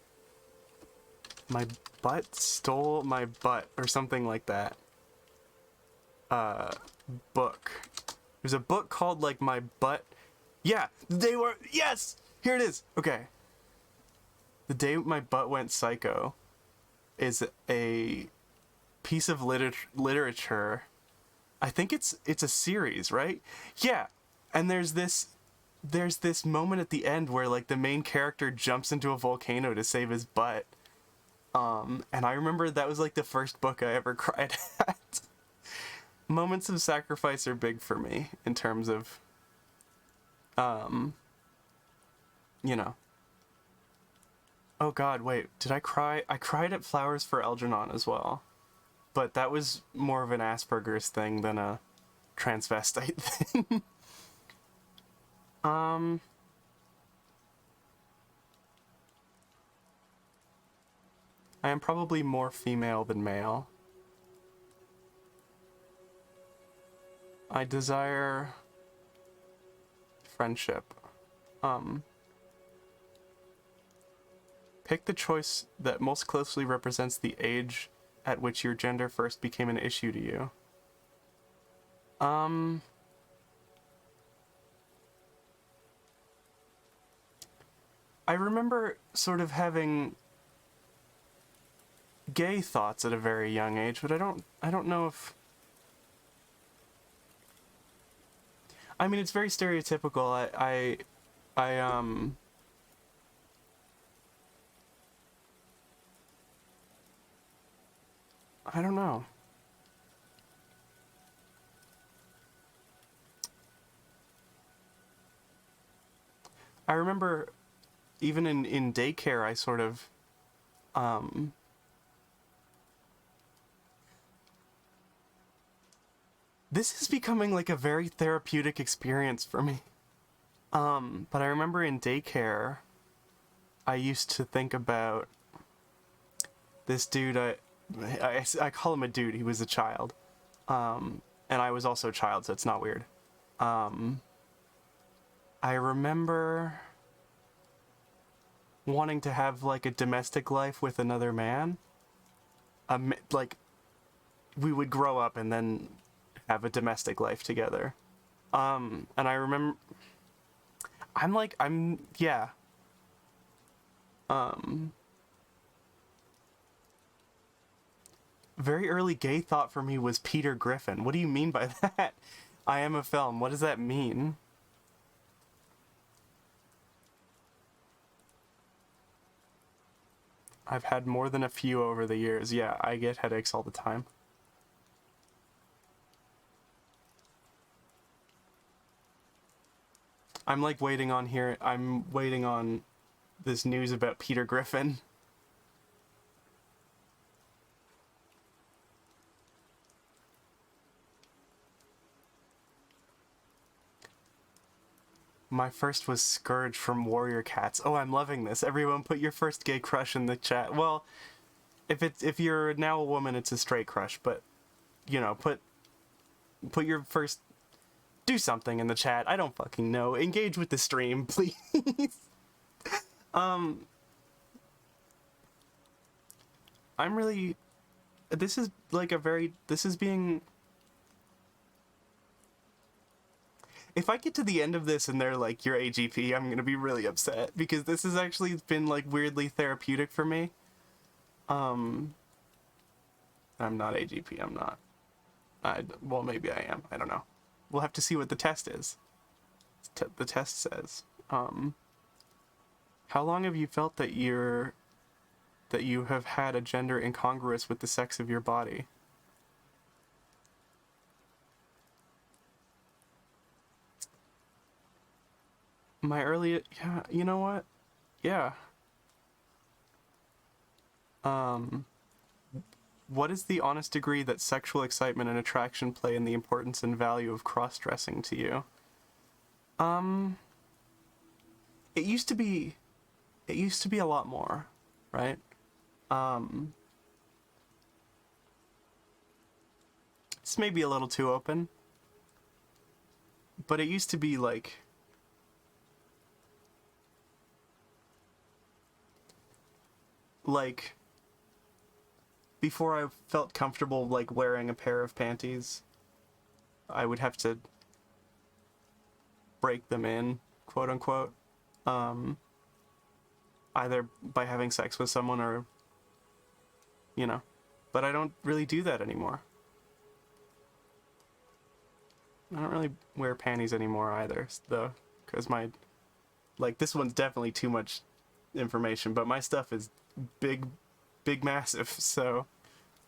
My Butt Stole My Butt, or something like that. Book. There's a book called, like, My Butt. Yeah, they were, yes! Here it is! Okay. The Day My Butt Went Psycho is a piece of literature. I think it's a series, right? Yeah. And there's this moment at the end where like the main character jumps into a volcano to save his butt. And I remember that was like the first book I ever cried at. Moments of sacrifice are big for me in terms of you know. Oh god, wait, did I cry? I cried at Flowers for Algernon as well. But that was more of an Asperger's thing than a transvestite thing. I am probably more female than male. I desire friendship. Pick the choice that most closely represents the age at which your gender first became an issue to you. I remember sort of having gay thoughts at a very young age, but I don't know if I mean it's very stereotypical. I don't know. I remember even in daycare I sort of this is becoming like a very therapeutic experience for me. But I remember in daycare I used to think about this dude. I call him a dude. He was a child, and I was also a child, so it's not weird. I remember wanting to have like a domestic life with another man. Like we would grow up and then have a domestic life together. And I remember yeah. Um Very early gay thought for me was Peter Griffin. What do you mean by that? I am a film. What does that mean? I've had more than a few over the years. Yeah, I get headaches all the time. I'm like waiting on here. I'm waiting on this news about Peter Griffin. My first was Scourge from Warrior Cats. Oh, I'm loving this. Everyone put your first gay crush in the chat. Well, if you're now a woman, it's a straight crush, but you know, put your first, do something in the chat. I don't fucking know. Engage with the stream, please. um I'm really, this is like a very, this is being, if I get to the end of this and they're like, you're AGP, I'm gonna be really upset because this has actually been like weirdly therapeutic for me. I'm not AGP, I'm not. Well, maybe I am, I don't know. We'll have to see what the test is. The test says, how long have you felt that you have had a gender incongruous with the sex of your body? My early, yeah, you know what? Yeah. What is the honest degree that sexual excitement and attraction play in the importance and value of cross-dressing to you? It used to be, a lot more, right? It's maybe a little too open, but it used to be like before I felt comfortable like wearing a pair of panties, I would have to break them in, quote unquote, either by having sex with someone or, you know, but I don't really do that anymore. I don't really wear panties anymore either, though, because like, this one's definitely too much information, but my stuff is big, massive, so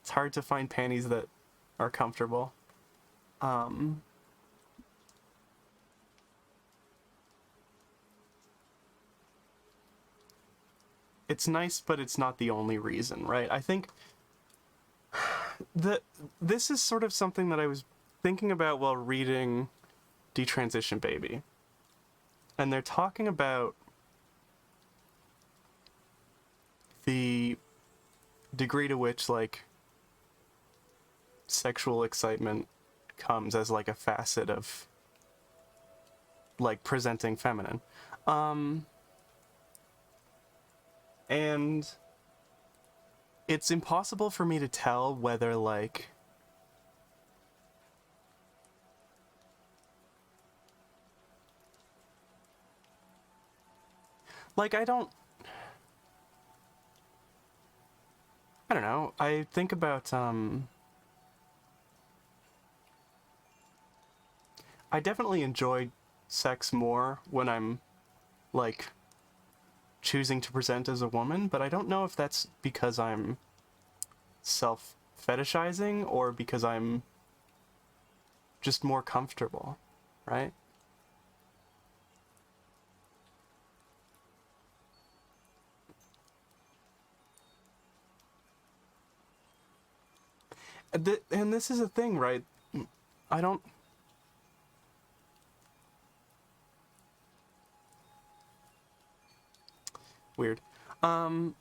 it's hard to find panties that are comfortable. It's nice, but it's not the only reason, right? I think that this is sort of something that I was thinking about while reading Detransition Baby. And they're talking about the degree to which, like, sexual excitement comes as, like, a facet of, like, presenting feminine. And it's impossible for me to tell whether, like, I don't know. I think about, I definitely enjoy sex more when I'm, like, choosing to present as a woman, but I don't know if that's because I'm self-fetishizing or because I'm just more comfortable, right? And this is a thing, right? I don't... Weird. I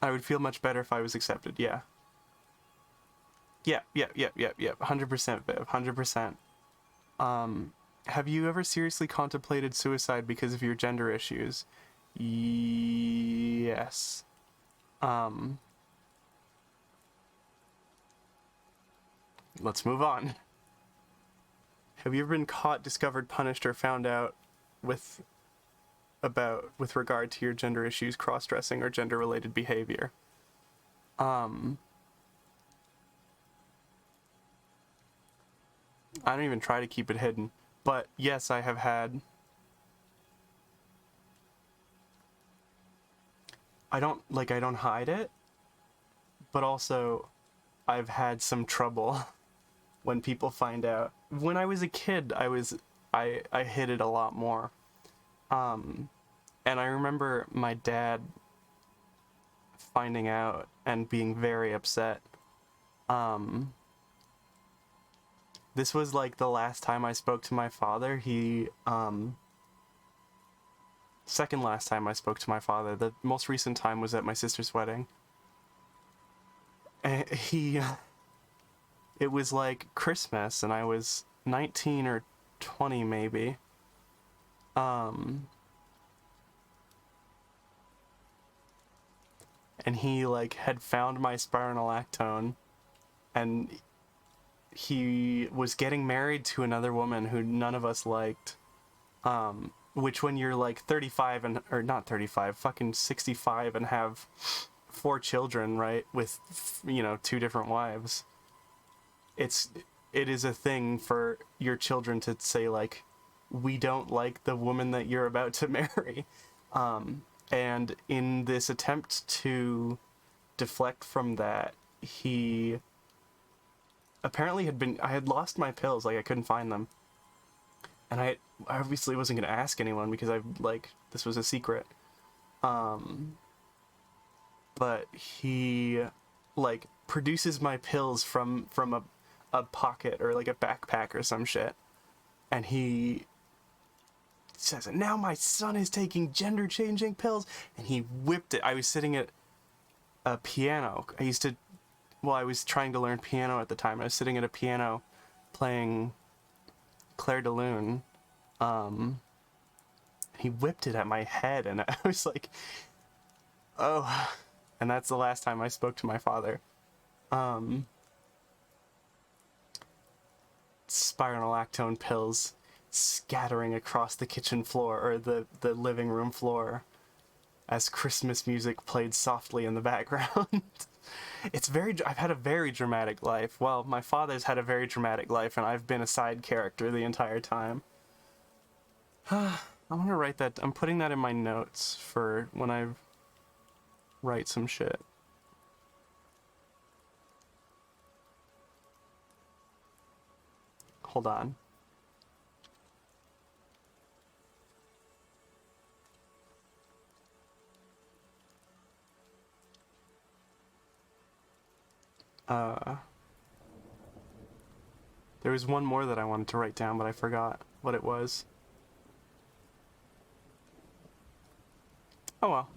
would feel much better if I was accepted, yeah. Yeah. 100% Viv. 100%. Have you ever seriously contemplated suicide because of your gender issues? Yes. Let's move on. Have you ever been caught, discovered, punished, or found out with with regard to your gender issues, cross-dressing, or gender-related behavior? I don't even try to keep it hidden, but yes, I have had. I don't hide it, but also I've had some trouble when people find out. When I was a kid, I hid it a lot more. And I remember my dad finding out and being very upset. This was like the last time I spoke to my father. Second last time I spoke to my father. The most recent time was at my sister's wedding. And it was like Christmas, and I was 19 or 20 maybe. And he like had found my spironolactone, and he was getting married to another woman who none of us liked. Which when you're like 35 and or not 35, fucking 65 and have 4 children, right, with 2 different wives, it is a thing for your children to say like, we don't like the woman that you're about to marry. And in this attempt to deflect from that, he apparently I had lost my pills, like I couldn't find them. And I obviously wasn't going to ask anyone because this was a secret. But he like produces my pills from a pocket or like a backpack or some shit. And he says, now my son is taking gender changing pills, and he whipped it. I was sitting at a piano. I was trying to learn piano at the time. I was sitting at a piano playing Claire de Lune. He whipped it at my head, and I was like, oh. And that's the last time I spoke to my father. Spironolactone pills scattering across the kitchen floor or the living room floor as Christmas music played softly in the background. I've had a very dramatic life. Well, my father's had a very dramatic life, and I've been a side character the entire time. I want to write that. I'm putting that in my notes for when I write some shit. Hold on. There was one more that I wanted to write down, but I forgot what it was. Oh well.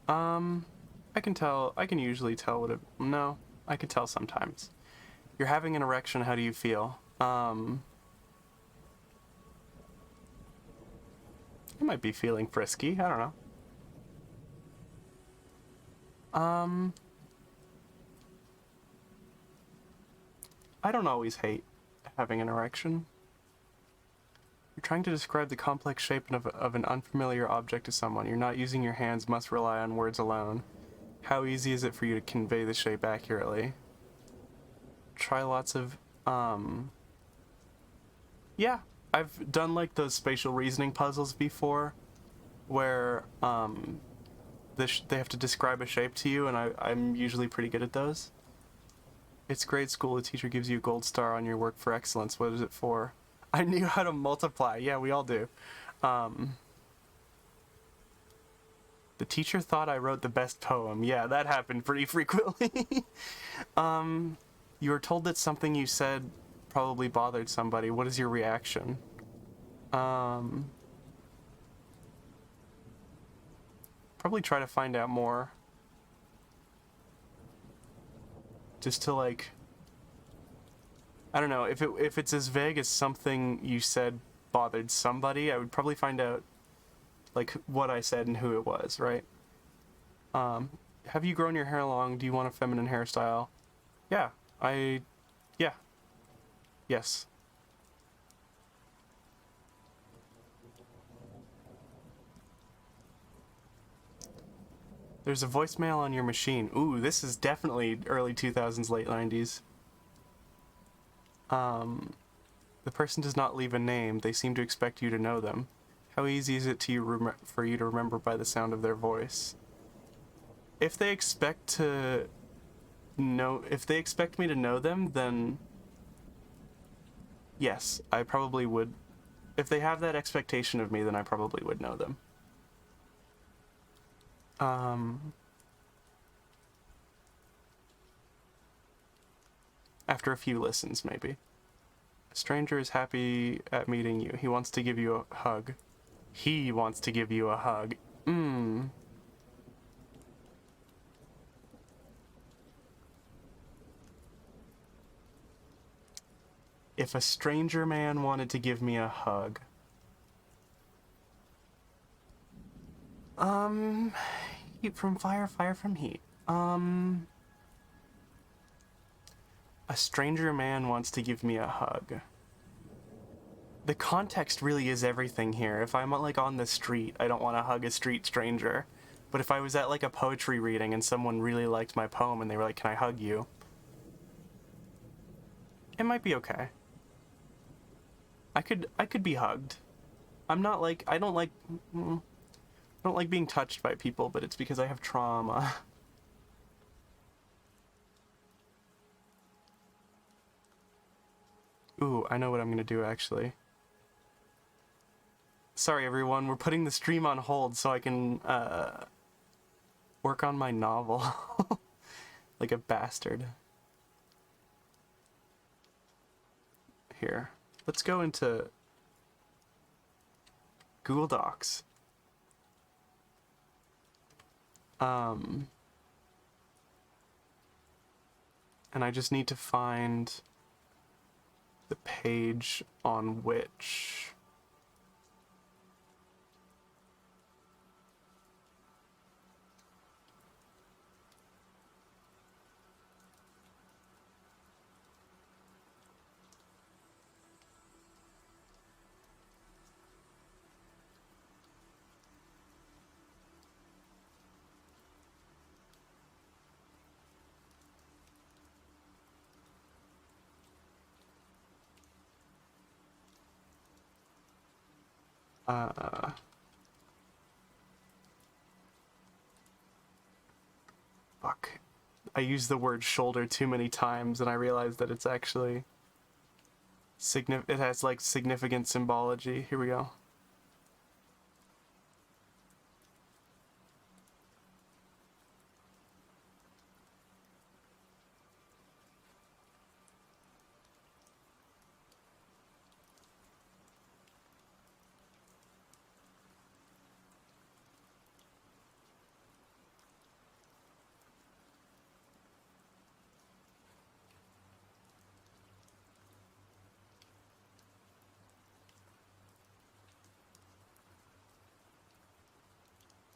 I can usually tell no, I can tell sometimes. You're having an erection, how do you feel? I might be feeling frisky, I don't know. I don't always hate having an erection. You're trying to describe the complex shape of an unfamiliar object to someone. You're not using your hands, must rely on words alone. How easy is it for you to convey the shape accurately? Try lots of, yeah, I've done like those spatial reasoning puzzles before, where, they have to describe a shape to you, and I'm usually pretty good at those. It's grade school, the teacher gives you a gold star on your work for excellence. What is it for? I knew how to multiply. Yeah, we all do. The teacher thought I wrote the best poem. Yeah, that happened pretty frequently. You were told that something you said probably bothered somebody. What is your reaction? Probably try to find out more. just to like, I don't know, if it's as vague as something you said bothered somebody, I would probably find out like what I said and who it was, right? Have you grown your hair long? Do you want a feminine hairstyle? Yeah, yeah, yes. There's a voicemail on your machine. Ooh, this is definitely early 2000s, late 90s. The person does not leave a name. They seem to expect you to know them. How easy is it for you to remember by the sound of their voice? If they expect me to know them, then yes, I probably would. If they have that expectation of me, then I probably would know them. After a few listens, maybe. A stranger is happy at meeting you. He wants to give you a hug. He wants to give you a hug. If a stranger man wanted to give me a hug. Heat from fire, fire from heat. A stranger man wants to give me a hug. The context really is everything here. If I'm like on the street, I don't want to hug a street stranger. But if I was at like a poetry reading and someone really liked my poem and they were like, "Can I hug you?" It might be okay. I could be hugged. I'm not like I don't like being touched by people, but it's because I have trauma. Ooh, I know what I'm gonna do actually. Sorry everyone, we're putting the stream on hold so I can work on my novel. Like a bastard. Here. Let's go into Google Docs. And I just need to find the page on which fuck. I used the word shoulder too many times and I realized that it's actually it has like significant symbology. Here we go.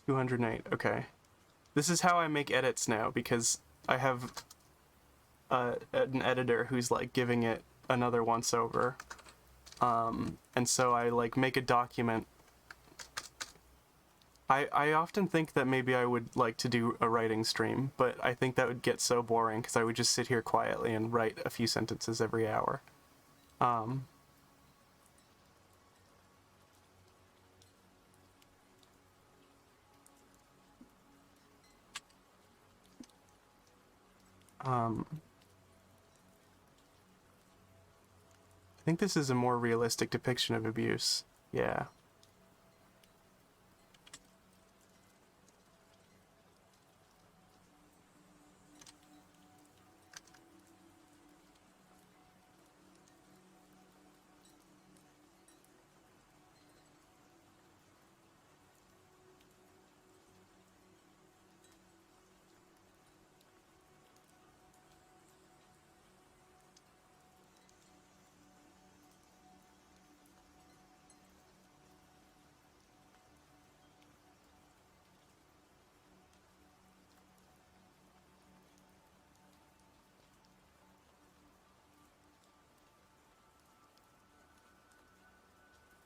$208. Okay. This is how I make edits now because I have an editor who's like giving it another once over. And so I like make a document. I often think that maybe I would like to do a writing stream, but I think that would get so boring because I would just sit here quietly and write a few sentences every hour. I think this is a more realistic depiction of abuse. Yeah.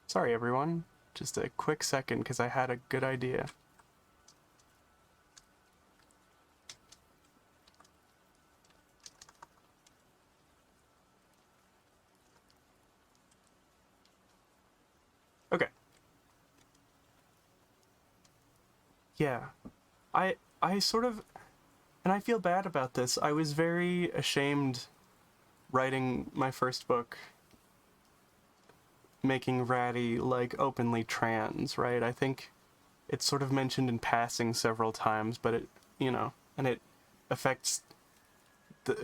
Sorry, everyone. Just a quick second, because I had a good idea. Okay. Yeah. I sort of, and I feel bad about this. I was very ashamed writing my first book, making Ratty like openly trans, right? I think it's sort of mentioned in passing several times, but it, and it affects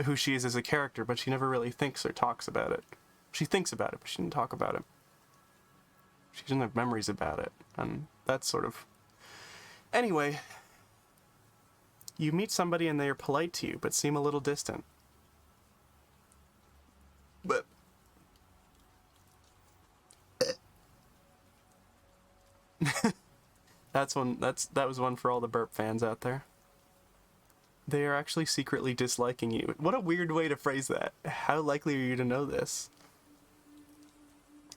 who she is as a character, but she never really thinks or talks about it. She thinks about it, but she didn't talk about it. She doesn't have memories about it, and that's sort of... Anyway, you meet somebody and they are polite to you, but seem a little distant. But that was one for all the burp fans out there. They are actually secretly disliking you. What a weird way to phrase that. How likely are you to know this?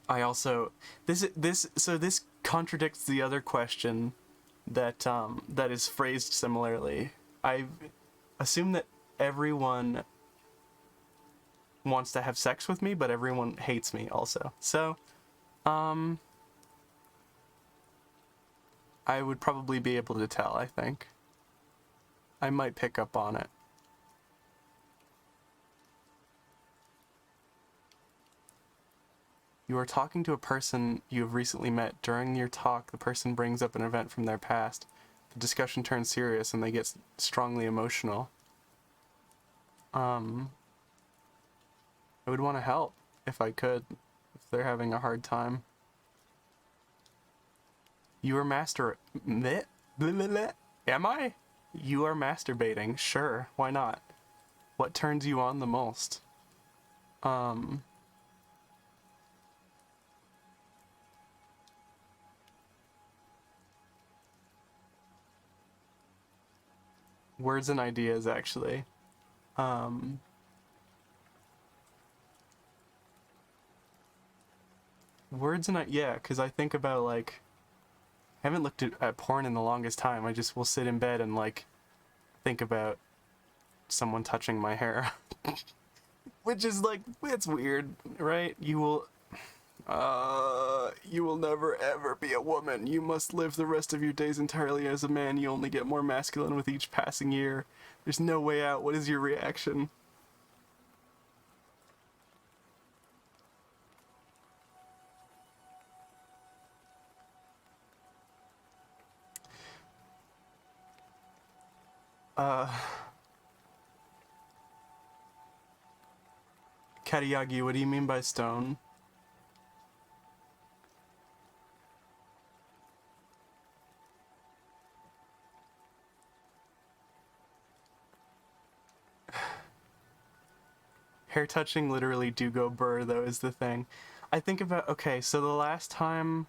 I also this contradicts the other question that that is phrased similarly. I assume that everyone wants to have sex with me, but everyone hates me also. So, I would probably be able to tell, I think. I might pick up on it. You are talking to a person you have recently met. During your talk, the person brings up an event from their past. The discussion turns serious and they get strongly emotional. I would want to help if I could, if they're having a hard time. You are Am I? You are masturbating. Sure, why not? What turns you on the most? Words and ideas, actually. Words and yeah, because I think about, like, I haven't looked at porn in the longest time. I just will sit in bed and, like, think about someone touching my hair. Which is, like, it's weird, right? You will never ever be a woman. You must live the rest of your days entirely as a man. You only get more masculine with each passing year. There's no way out. What is your reaction? Katayagi, what do you mean by stone? Hair touching literally do go burr, though, is the thing. I think about, okay, so the last time,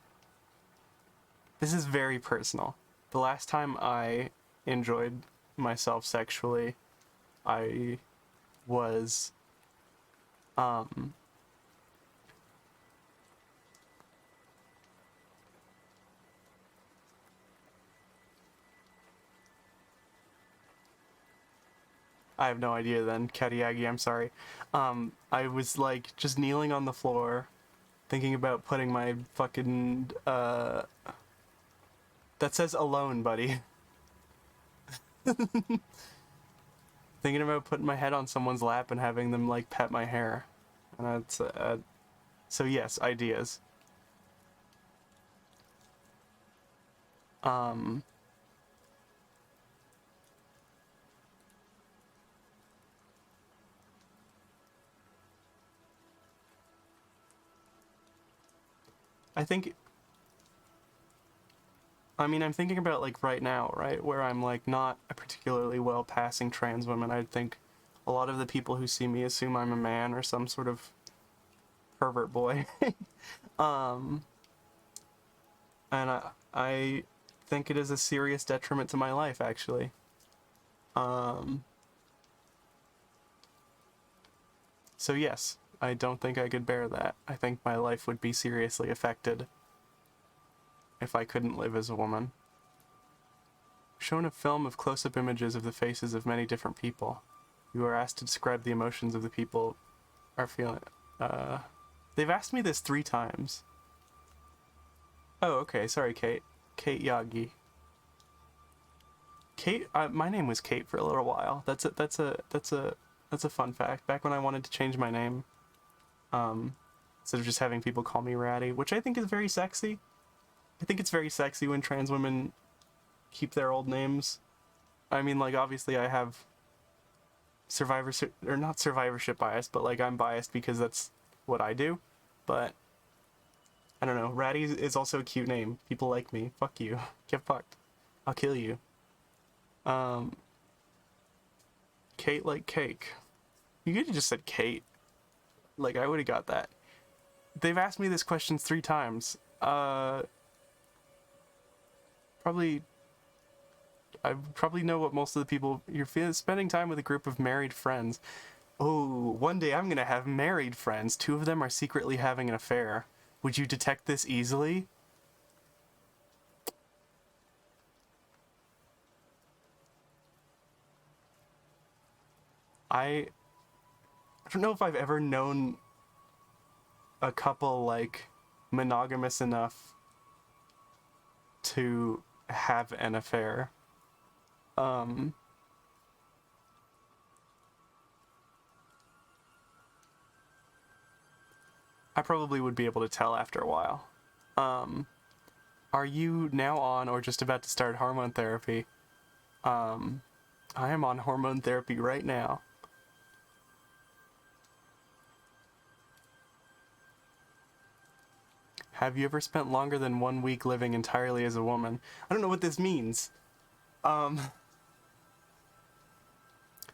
this is very personal. The last time I enjoyed myself sexually, I was, I have no idea then, Katayagi, I'm sorry. I was, like, just kneeling on the floor, thinking about putting my fucking, that says alone, buddy. Thinking about putting my head on someone's lap and having them, like, pet my hair. And that's, so yes, ideas. I think, I mean, I'm thinking about, like, right now, right, where I'm, like, not a particularly well-passing trans woman. I think a lot of the people who see me assume I'm a man or some sort of pervert boy. And I think it is a serious detriment to my life, actually. So yes, I don't think I could bear that. I think my life would be seriously affected if I couldn't live as a woman. Shown a film of close-up images of the faces of many different people. You are asked to describe the emotions of the people are feeling. They've asked me this 3 times. Oh, okay. Sorry, Kate. Kate Yagi. Kate. My name was Kate for a little while. That's a fun fact. Back when I wanted to change my name, instead of just having people call me Ratty, which I think is very sexy. I think it's very sexy when trans women keep their old names. I mean, like, obviously I have survivorship, or not survivorship bias, but like I'm biased because that's what I do. But I don't know. Ratty is also a cute name. People like me. Fuck you. Get fucked. I'll kill you. Kate like cake. You could have just said Kate. Like, I would have got that. They've asked me this question 3 times. Probably... I probably know what most of the people... You're spending time with a group of married friends. Oh, one day I'm gonna have married friends. 2 of them are secretly having an affair. Would you detect this easily? I don't know if I've ever known a couple, like, monogamous enough to have an affair. I probably would be able to tell after a while. Are you now on or just about to start hormone therapy? I am on hormone therapy right now. Have you ever spent longer than 1 week living entirely as a woman? I don't know what this means.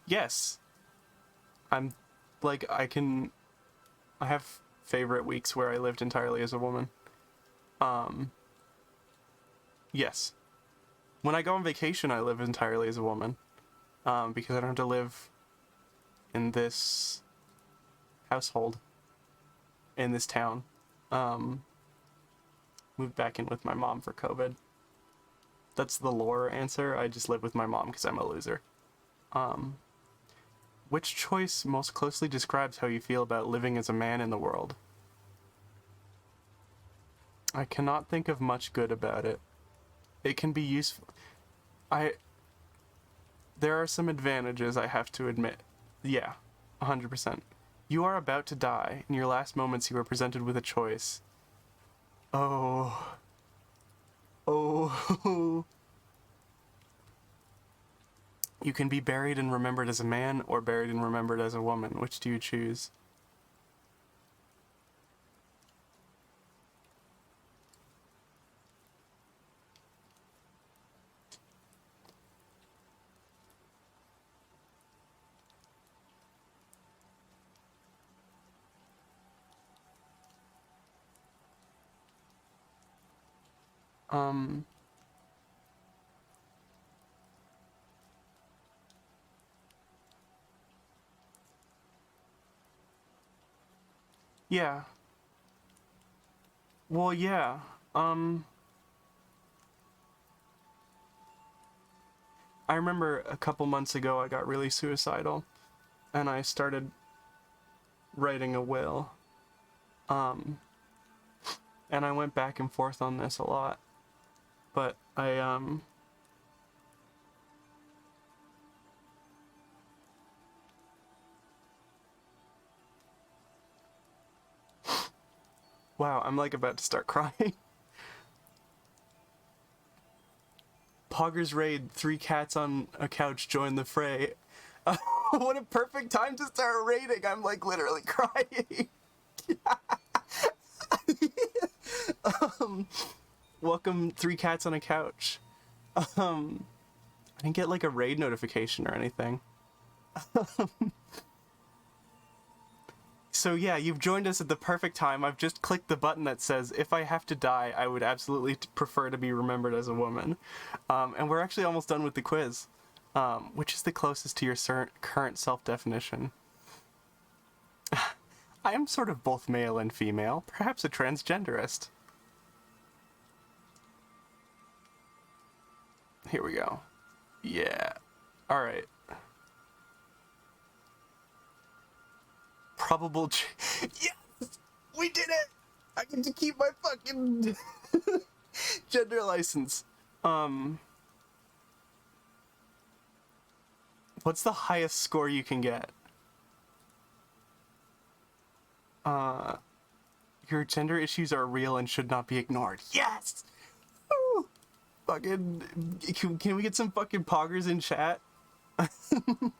Yes. I'm, like, I have favorite weeks where I lived entirely as a woman. Yes. When I go on vacation, I live entirely as a woman. Because I don't have to live in this household, in this town. Moved back in with my mom for COVID. That's the lore answer. I just live with my mom because I'm a loser. Which choice most closely describes how you feel about living as a man in the world? I cannot think of much good about it. It can be useful. There are some advantages, I have to admit. Yeah, 100%. You are about to die. In your last moments, you are presented with a choice. Oh. You can be buried and remembered as a man, or buried and remembered as a woman. Which do you choose? Yeah. Well, yeah. I remember a couple months ago I got really suicidal, and I started writing a will. And I went back and forth on this a lot. But wow, I'm like about to start crying. Poggers raid, 3 cats on a couch join the fray. What a perfect time to start raiding. I'm like literally crying. Welcome 3 cats on a couch. I didn't get like a raid notification or anything. So yeah, you've joined us at the perfect time. I've just clicked the button that says, if I have to die, I would absolutely prefer to be remembered as a woman. And we're actually almost done with the quiz. Which is the closest to your current self-definition? I am sort of both male and female, perhaps a transgenderist. Here we go. Yeah. All right. Probable. Yes, we did it. I get to keep my fucking gender license. What's the highest score you can get? Your gender issues are real and should not be ignored. Yes. Woo! Fucking. Can we get some fucking poggers in chat? Don't fucking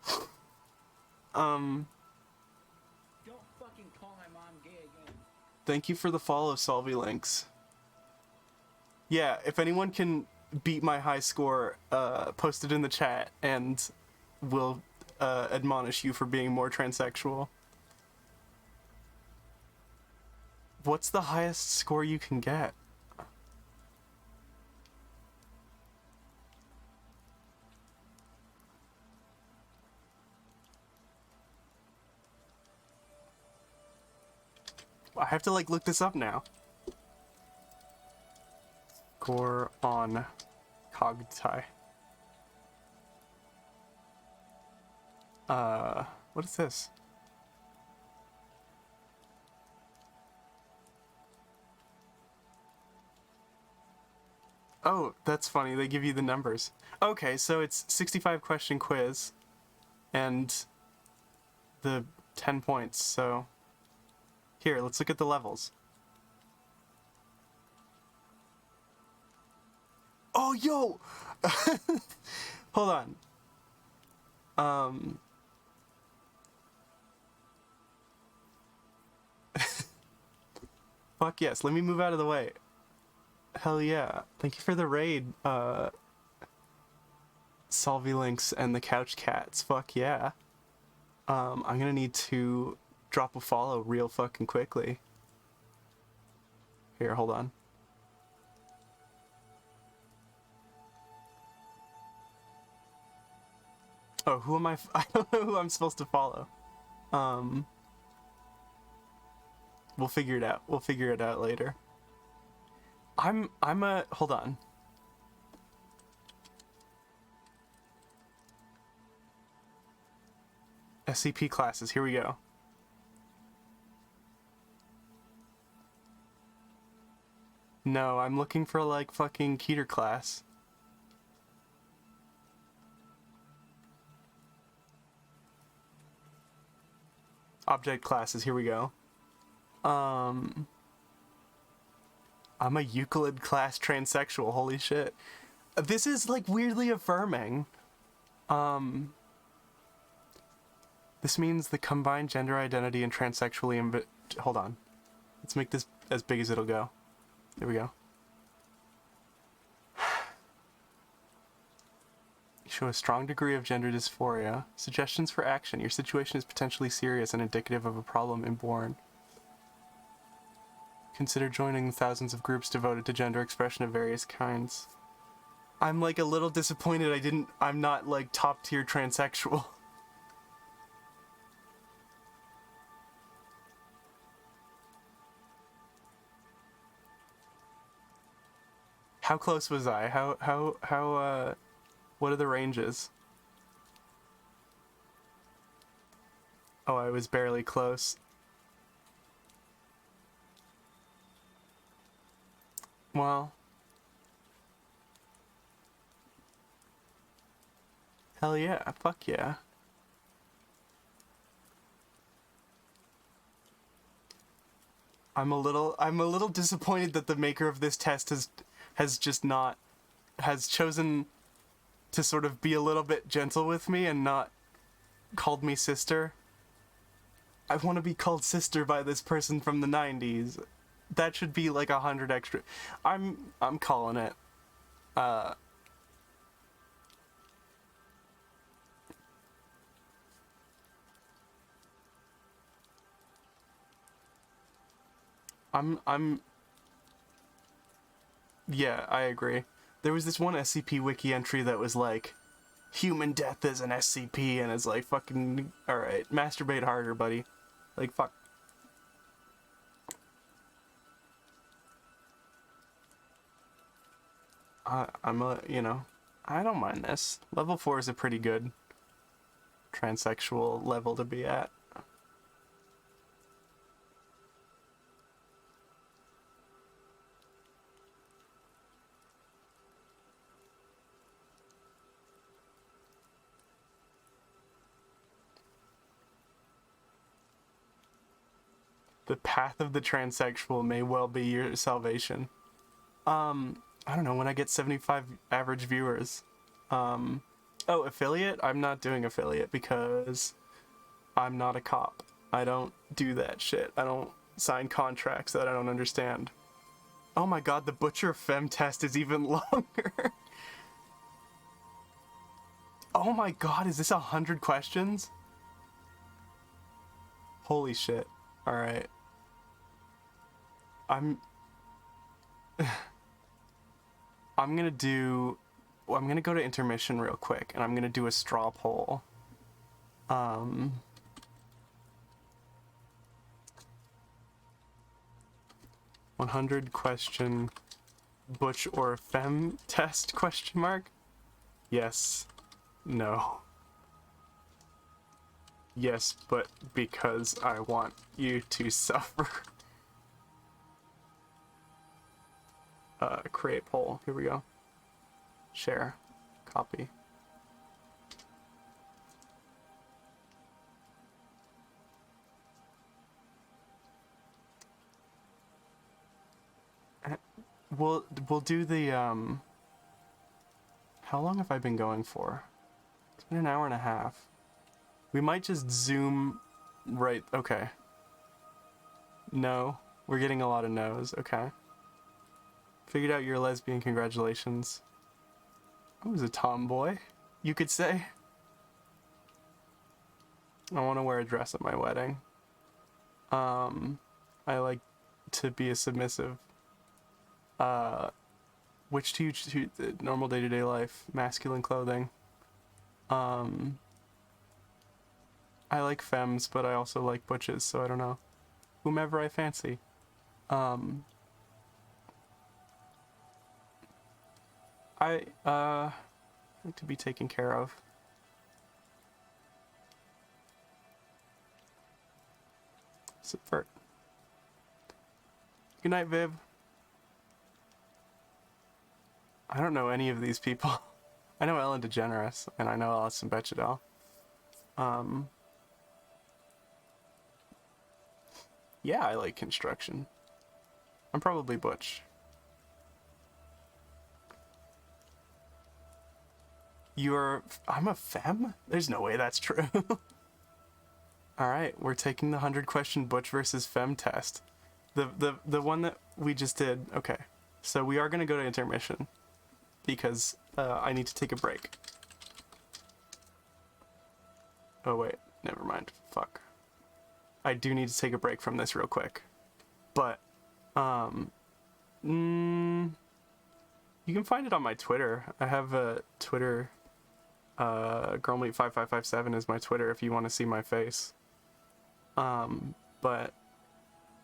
call my mom gay again. Thank you for the follow, Solvi Links. Yeah, if anyone can beat my high score, post it in the chat, and we'll admonish you for being more transsexual. What's the highest score you can get? I have to like look this up now. Score on COGIATI. What is this? Oh, that's funny. They give you the numbers. Okay, so it's 65 question quiz and the 10 points. So here, let's look at the levels. Oh, yo! Hold on. Fuck yes, let me move out of the way. Hell yeah. Thank you for the raid, Solvi Links and the Couch Cats. Fuck yeah. I'm gonna need to drop a follow real fucking quickly. Here, hold on. Oh, who am I? I don't know who I'm supposed to follow. We'll figure it out. We'll figure it out later. Hold on. SCP classes, here we go. No, I'm looking for like fucking Keter class. Object classes, here we go. I'm a Euclid class transsexual, holy shit. This is like weirdly affirming. This means the combined gender identity and transsexually hold on. Let's make this as big as it'll go. There we go. You show a strong degree of gender dysphoria. Suggestions for action. Your situation is potentially serious and indicative of a problem inborn. Consider joining the thousands of groups devoted to gender expression of various kinds. I'm like a little disappointed I'm not like top tier transsexual. How close was I? What are the ranges? Oh, I was barely close. Well. Hell yeah, fuck yeah. I'm a little disappointed that the maker of this test has chosen to sort of be a little bit gentle with me and not called me sister. I want to be called sister by this person from the 90s. That should be like 100 extra. I'm calling it. Yeah, I agree. There was this one SCP wiki entry that was like, human death is an SCP, and it's like, fucking, alright, masturbate harder, buddy. Like, fuck. I'm a, you know, I don't mind this. Level 4 is a pretty good transsexual level to be at. The path of the transsexual may well be your salvation. I don't know, when I get 75 average viewers. Oh, affiliate? I'm not doing affiliate because I'm not a cop. I don't do that shit. I don't sign contracts that I don't understand. Oh my god, the Butcher Femme test is even longer. Oh my god, is this 100 questions? Holy shit. Alright. I'm gonna do... Well, I'm gonna go to intermission real quick, and I'm gonna do a straw poll. 100 question butch or femme test question mark? Yes. No. Yes, but because I want you to suffer. Create poll. Here we go. Share. Copy. We'll do the how long have I been going for? It's been an hour and a half. We might just zoom right. Okay. No. We're getting a lot of no's. Okay. Figured out you're a lesbian. Congratulations. I was a tomboy, you could say. I want to wear a dress at my wedding. I like to be a submissive. Which do you choose? Normal day-to-day life, masculine clothing. I like femmes, but I also like butches, so I don't know. Whomever I fancy. I like to be taken care of. Subvert. Good night, Viv. I don't know any of these people. I know Ellen DeGeneres, and I know Alison Bechdel. Yeah, I like construction. I'm probably butch. I'm a femme? There's no way that's true. Alright, we're taking the 100 question butch versus femme test. The one that we just did. Okay, so we are gonna go to intermission because I need to take a break. Oh wait, never mind. Fuck. I do need to take a break from this real quick. But, you can find it on my Twitter. I have a Twitter, girlmeat5557 is my Twitter if you want to see my face. But,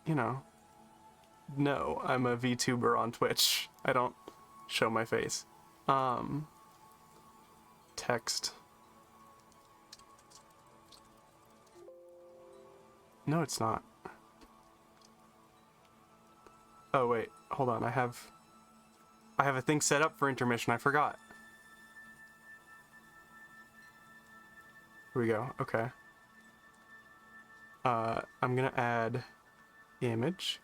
you know, no, I'm a VTuber on Twitch. I don't show my face. Text. No, it's not. Oh wait, hold on. I have a thing set up for intermission. I forgot. Here we go. Okay. I'm gonna add image.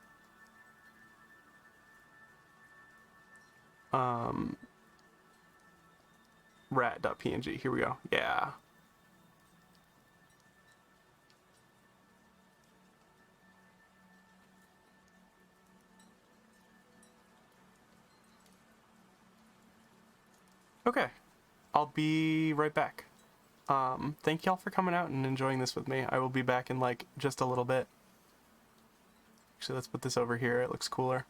Rat.png. Here we go. Yeah. Okay. I'll be right back. Thank y'all for coming out and enjoying this with me. I will be back in like just a little bit. Actually, let's put this over here. It looks cooler.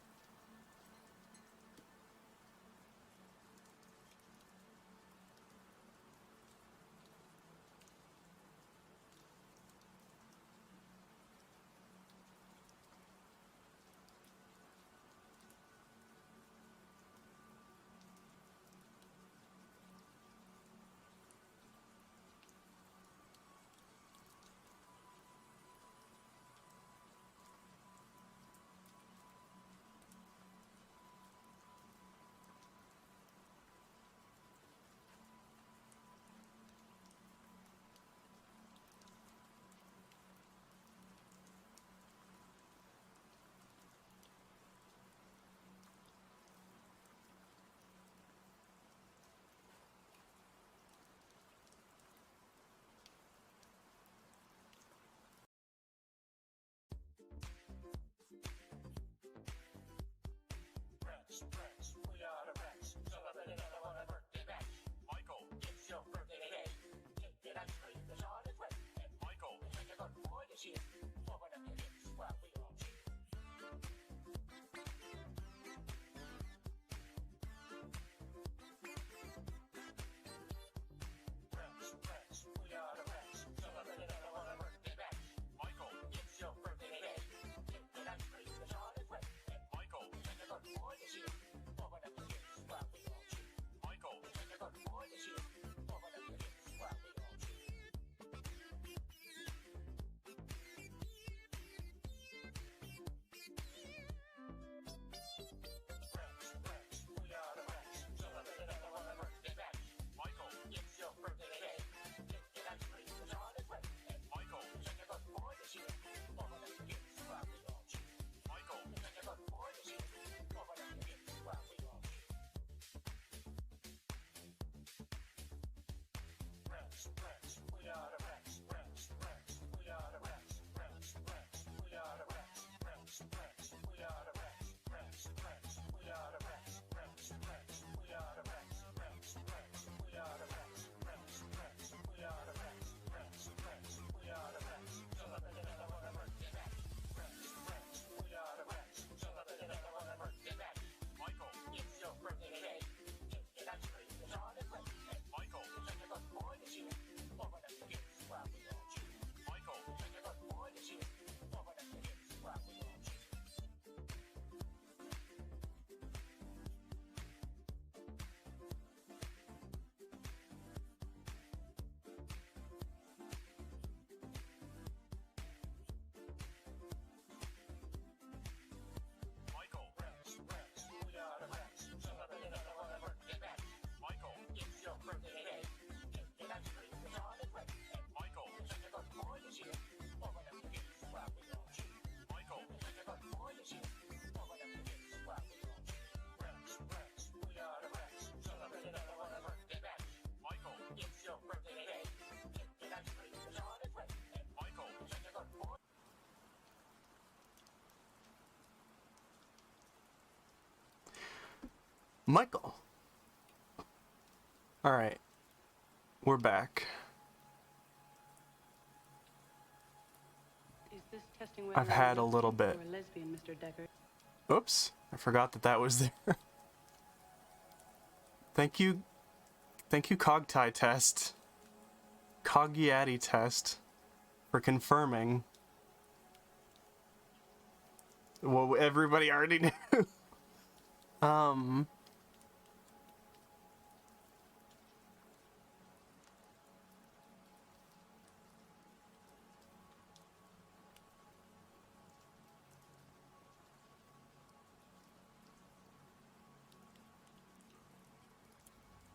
Michael. Alright. We're back. Is this testing I've had a little bit. or a lesbian, Mr. Decker? Oops. I forgot that was there. Thank you, COGTI test. COGIATI test. For confirming what everybody already knew.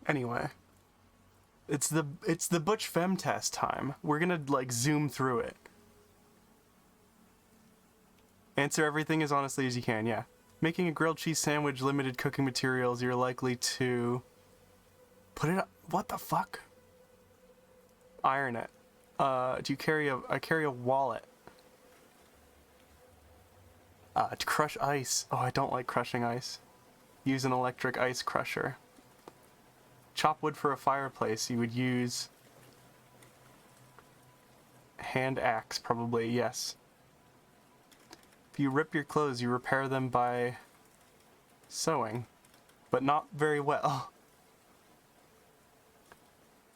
Anyway, it's the Butch Femme test time. We're gonna like zoom through it. Answer everything as honestly as you can. Yeah, making a grilled cheese sandwich, limited cooking materials. You're likely to put it up. What the fuck? Iron it. Do you carry a? I carry a wallet. To crush ice. Oh, I don't like crushing ice. Use an electric ice crusher. Chop wood for a fireplace. You would use hand axe, probably, yes. If you rip your clothes, you repair them by sewing, but not very well.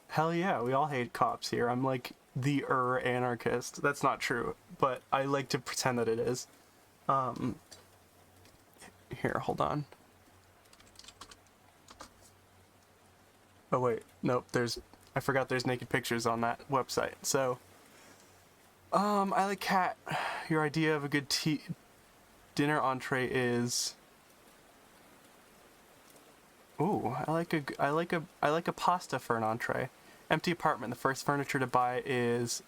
Hell yeah, we all hate cops here. I'm like the anarchist. That's not true, but I like to pretend that it is. Here, hold on. Oh wait, nope, I forgot there's naked pictures on that website. So, I like cat. Your idea of a good dinner entree is... Ooh, I like a pasta for an entree. Empty apartment. The first furniture to buy is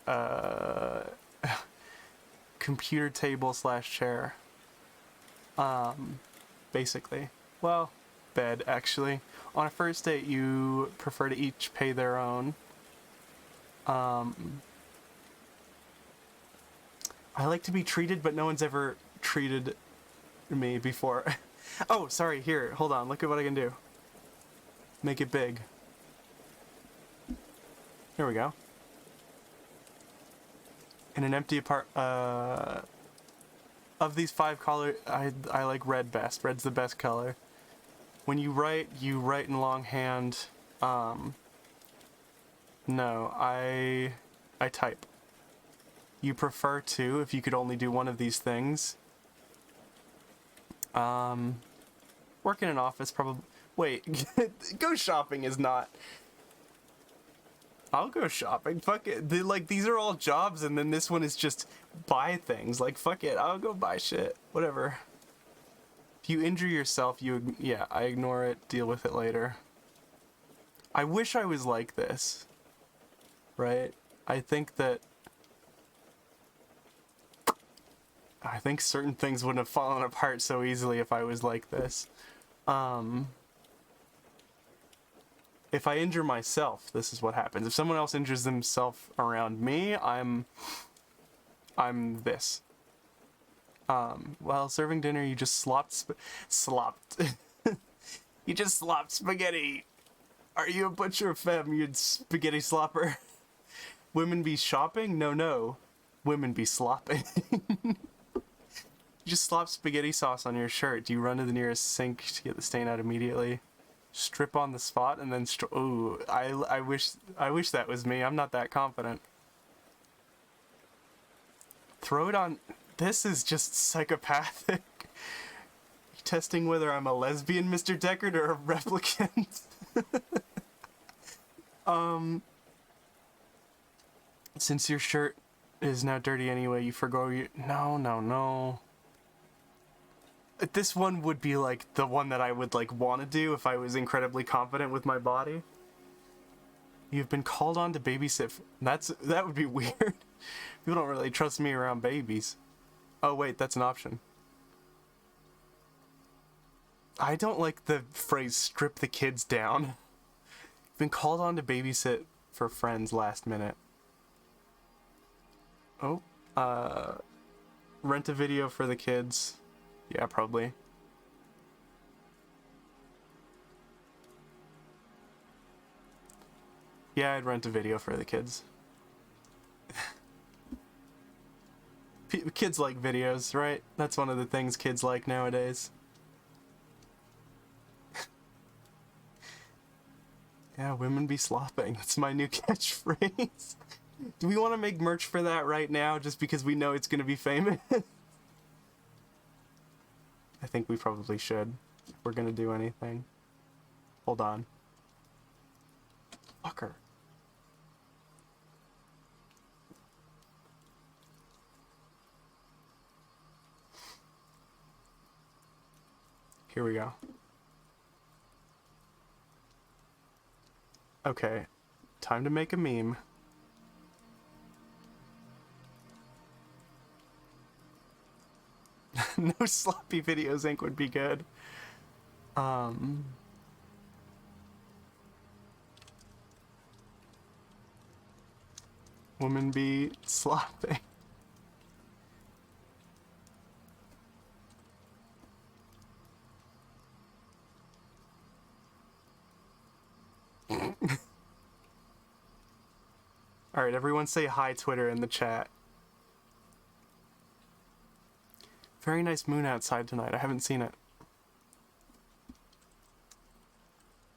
computer table / chair. Basically. Well, bed actually. On a first date, you prefer to each pay their own. I like to be treated, but no one's ever treated me before. Oh, sorry, here, hold on, look at what I can do. Make it big. Here we go. In an empty of these 5 colors, I like red best. Red's the best color. When you write in longhand. No, I type. You prefer to, if you could only do one of these things. Work in an office, probably. Wait, go shopping is not. I'll go shopping. Fuck it. These are all jobs, and then this one is just buy things. Like, fuck it. I'll go buy shit. Whatever. If you injure yourself, yeah, I ignore it. Deal with it later. I wish I was like this. Right? I think certain things wouldn't have fallen apart so easily if I was like this. If I injure myself, this is what happens. If someone else injures themselves around me, I'm this. While serving dinner, you just slopped. You just slopped spaghetti. Are you a butcher, femme, you spaghetti slopper? Women be shopping? No. Women be slopping. You just slop spaghetti sauce on your shirt. Do you run to the nearest sink to get the stain out immediately? Strip on the spot and then ooh, I wish that was me. I'm not that confident. Throw it on. This is just psychopathic. Testing whether I'm a lesbian, Mr. Deckard, or a replicant. Since your shirt is now dirty anyway, you forgo your. No. This one would be like the one that I would like want to do if I was incredibly confident with my body. You've been called on to babysit. That would be weird. People don't really trust me around babies. Oh wait, that's an option. I don't like the phrase strip the kids down. Been called on to babysit for friends last minute. Oh, rent a video for the kids. Yeah, probably. Yeah, I'd rent a video for the kids. Kids like videos, right? That's one of the things kids like nowadays. Yeah, women be slopping. That's my new catchphrase. Do we want to make merch for that right now just because we know it's going to be famous? I think we probably should, if we're gonna do anything. Hold on. Fucker. Here we go. Okay, time to make a meme. No sloppy videos Inc. would be good. Women be sloppy. Alright, everyone say hi Twitter in the chat. Very nice moon outside tonight. I haven't seen it.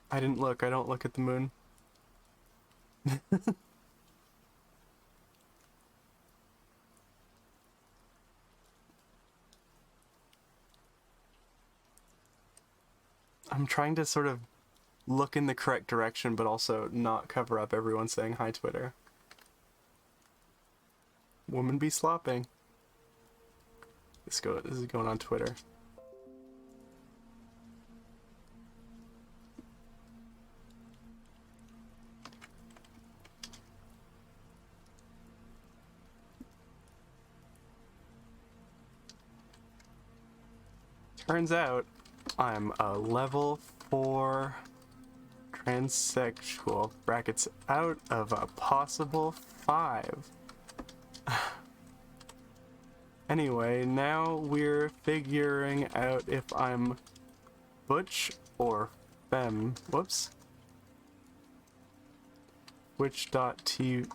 I didn't look. I don't look at the moon. I'm trying to sort of look in the correct direction, but also not cover up everyone saying hi Twitter. Woman be slopping. This is going on Twitter. Turns out I'm a level 4 transsexual, brackets out of a possible 5. Anyway, now we're figuring out if I'm butch or femme. Whoops. Twitch.tv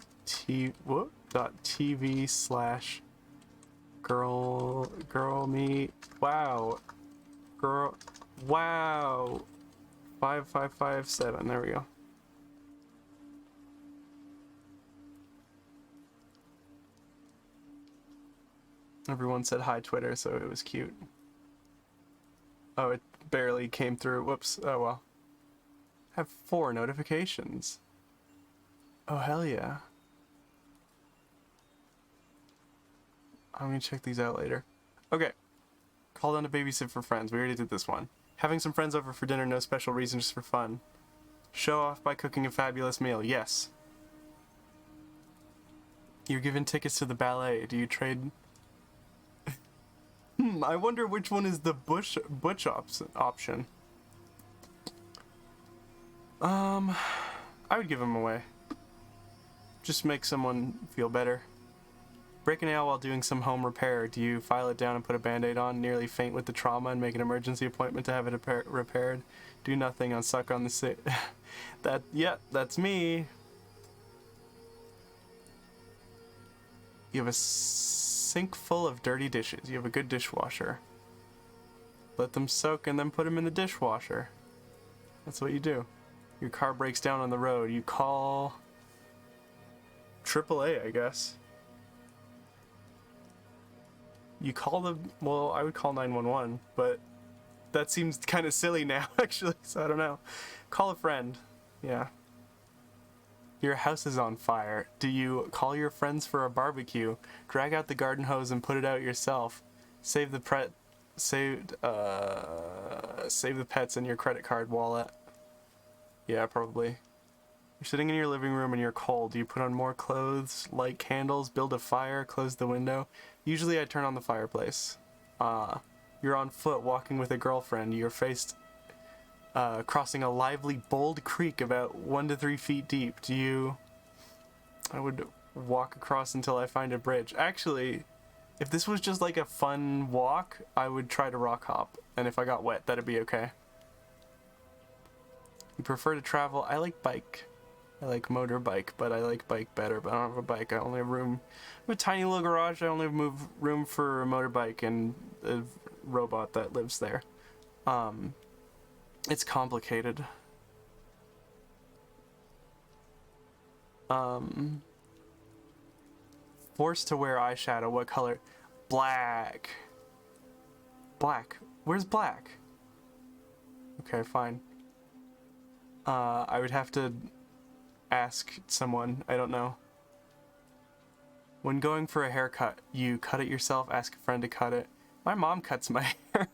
slash girl me. Wow. Girl. Wow. 5557. There we go. Everyone said hi Twitter, so it was cute. Oh, it barely came through. Whoops. Oh well. Have 4 notifications. Oh hell yeah. I'm gonna check these out later. Okay. Call down to babysit for friends. We already did this one. Having some friends over for dinner, no special reason, just for fun. Show off by cooking a fabulous meal. Yes. You're given tickets to the ballet. Do you trade? I wonder which one is the butch option. I would give them away. Just make someone feel better. Break a nail while doing some home repair. Do you file it down and put a band-aid on, nearly faint with the trauma, and make an emergency appointment to have it repaired? Do nothing on suck on the that's me. You have a sink full of dirty dishes. You have a good dishwasher. Let them soak and then put them in the dishwasher. That's what you do. Your car breaks down on the road. You call AAA, I guess. You call the, well, I would call 911, but that seems kind of silly now, actually, so I don't know. Call a friend. Yeah. Your house is on fire. Do you call your friends for a barbecue? Drag out the garden hose and put it out yourself. Save the pets in your credit card wallet. Yeah, probably. You're sitting in your living room and you're cold. Do you put on more clothes, light candles, build a fire, close the window? Usually I turn on the fireplace. You're on foot walking with a girlfriend. You're faced crossing a lively, bold creek about 1 to 3 feet deep. Do you... I would walk across until I find a bridge. Actually, if this was just like a fun walk, I would try to rock hop. And if I got wet, that'd be okay. You prefer to travel? I like bike. I like motorbike, but I like bike better, but I don't have a bike. I only have room. I have a tiny little garage. I only have room for a motorbike and a robot that lives there. It's complicated. Forced to wear eyeshadow. What color? Black. Black. Where's black? Okay, fine. I would have to ask someone. I don't know. When going for a haircut, you cut it yourself, ask a friend to cut it. My mom cuts my hair.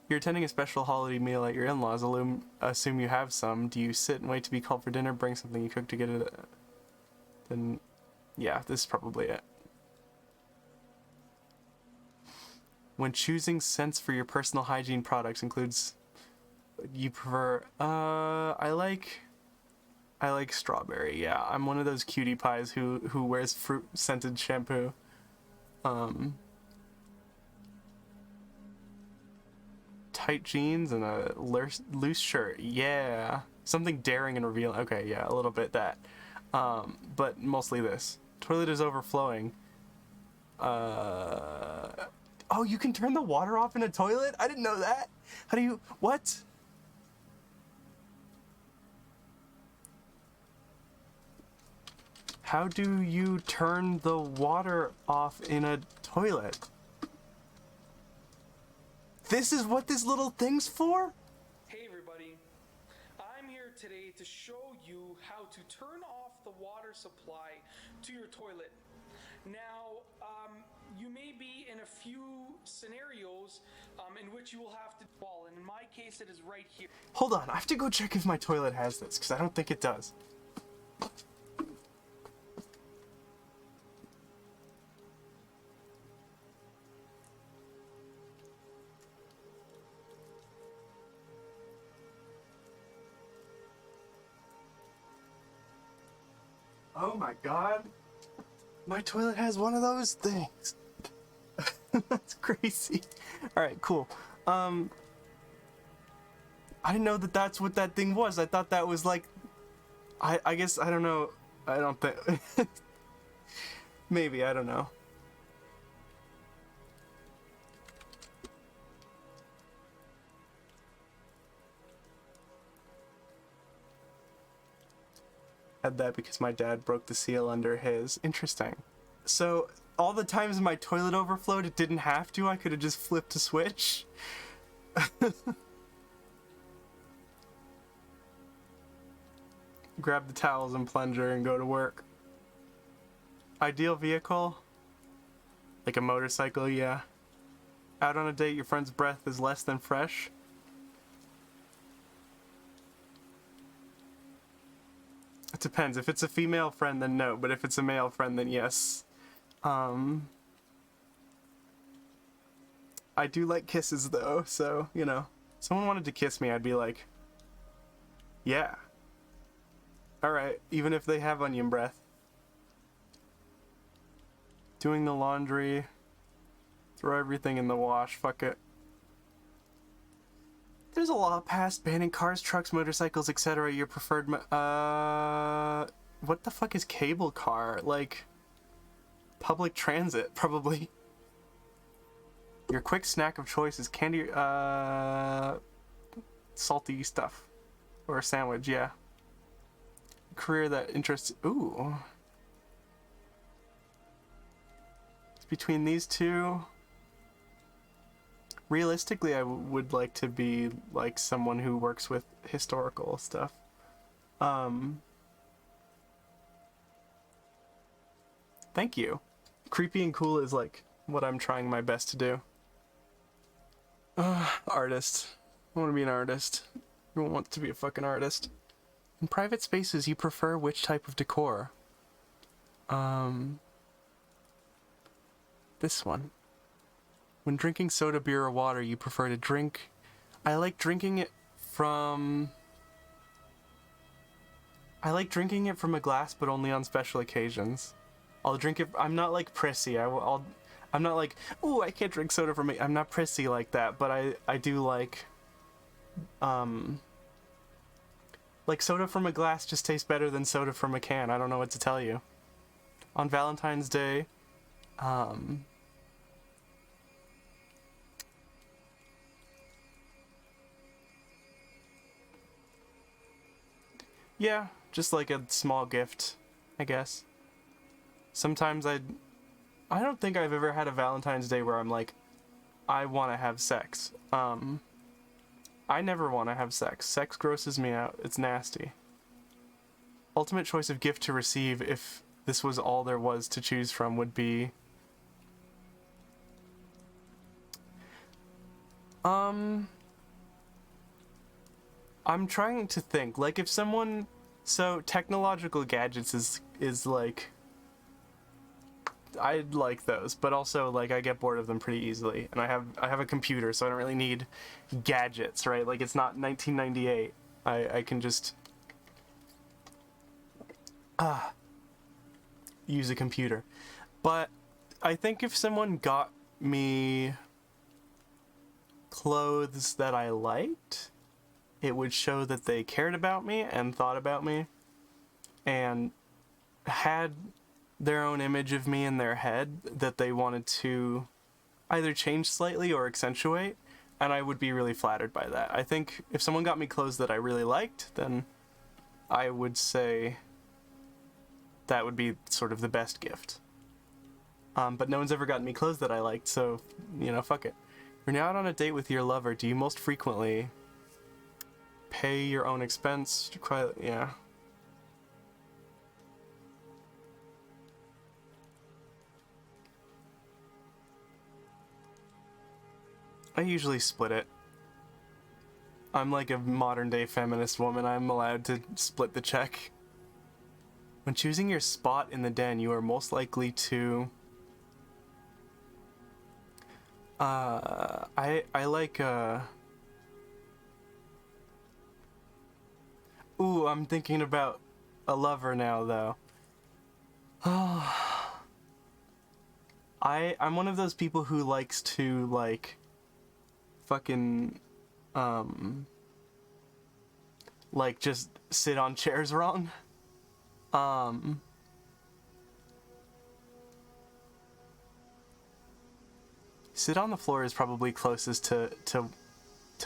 You're attending a special holiday meal at your in-laws. Assume you have some. Do you sit and wait to be called for dinner? Bring something you cook to get it. Then, yeah, this is probably it. When choosing scents for your personal hygiene products includes... You prefer... I like strawberry, yeah. I'm one of those cutie pies who wears fruit-scented shampoo. Tight jeans and a loose shirt, yeah. Something daring and revealing. Okay, yeah, a little bit that. But mostly this. Toilet is overflowing. Oh, you can turn the water off in a toilet? I didn't know that. How do you... What? How do you turn the water off in a toilet? This is what this little thing's for? Hey everybody, I'm here today to show you how to turn off the water supply to your toilet. Now, you may be in a few scenarios in which you will have to fall, and in my case it is right here. Hold on, I have to go check if my toilet has this, because I don't think it does. Oh my god. My toilet has one of those things. That's crazy. Alright, cool. I didn't know that that's what that thing was. I thought that was like... I guess, I don't know. I don't think... Maybe, I don't know. Had that because my dad broke the seal under his. Interesting. So, all the times my toilet overflowed, it didn't have to. I could have just flipped a switch. Grab the towels and plunger and go to work. Ideal vehicle? Like a motorcycle, yeah. Out on a date, your friend's breath is less than fresh. It depends. If it's a female friend, then no. But if it's a male friend, then yes. I do like kisses, though. So, you know. If someone wanted to kiss me, I'd be like, yeah. Alright. Even if they have onion breath. Doing the laundry. Throw everything in the wash. Fuck it. There's a law passed banning cars, trucks, motorcycles, etc. Your preferred what the fuck is cable car? Like, public transit, probably. Your quick snack of choice is candy, salty stuff. Or a sandwich, yeah. Career that interests... Ooh. It's between these two... Realistically, I would like to be like someone who works with historical stuff. Thank you. Creepy and cool is like what I'm trying my best to do. Artist. I want to be an artist. Everyone wants to be a fucking artist. In private spaces, you prefer which type of decor? This one. When drinking soda, beer, or water, you prefer to drink... I like drinking it from a glass, but only on special occasions. I'll drink it... I'm not like prissy. I'm not like, ooh, I can't drink soda from it. I'm not prissy like that, but I do like... Like, soda from a glass just tastes better than soda from a can. I don't know what to tell you. On Valentine's Day, yeah, just like a small gift, I guess. Sometimes I don't think I've ever had a Valentine's Day where I'm like, I want to have sex. I never want to have sex. Sex grosses me out. It's nasty. Ultimate choice of gift to receive, if this was all there was to choose from, would be... I'm trying to think. Like, if someone... So, technological gadgets is like... I like those, but also, like, I get bored of them pretty easily. And I have a computer, so I don't really need gadgets, right? Like, it's not 1998. I can just... use a computer. But I think if someone got me clothes that I liked, it would show that they cared about me and thought about me and had their own image of me in their head that they wanted to either change slightly or accentuate, and I would be really flattered by that. I think if someone got me clothes that I really liked, then I would say that would be sort of the best gift. But no one's ever gotten me clothes that I liked, so, you know, fuck it. You're now out on a date with your lover. Do you most frequently pay your own expense? Yeah. I usually split it. I'm like a modern day feminist woman. I'm allowed to split the check. When choosing your spot in the den, you are most likely to... I like, Ooh, I'm thinking about a lover now, though. I'm one of those people who likes to, like, fucking, like just sit on chairs wrong. Sit on the floor is probably closest to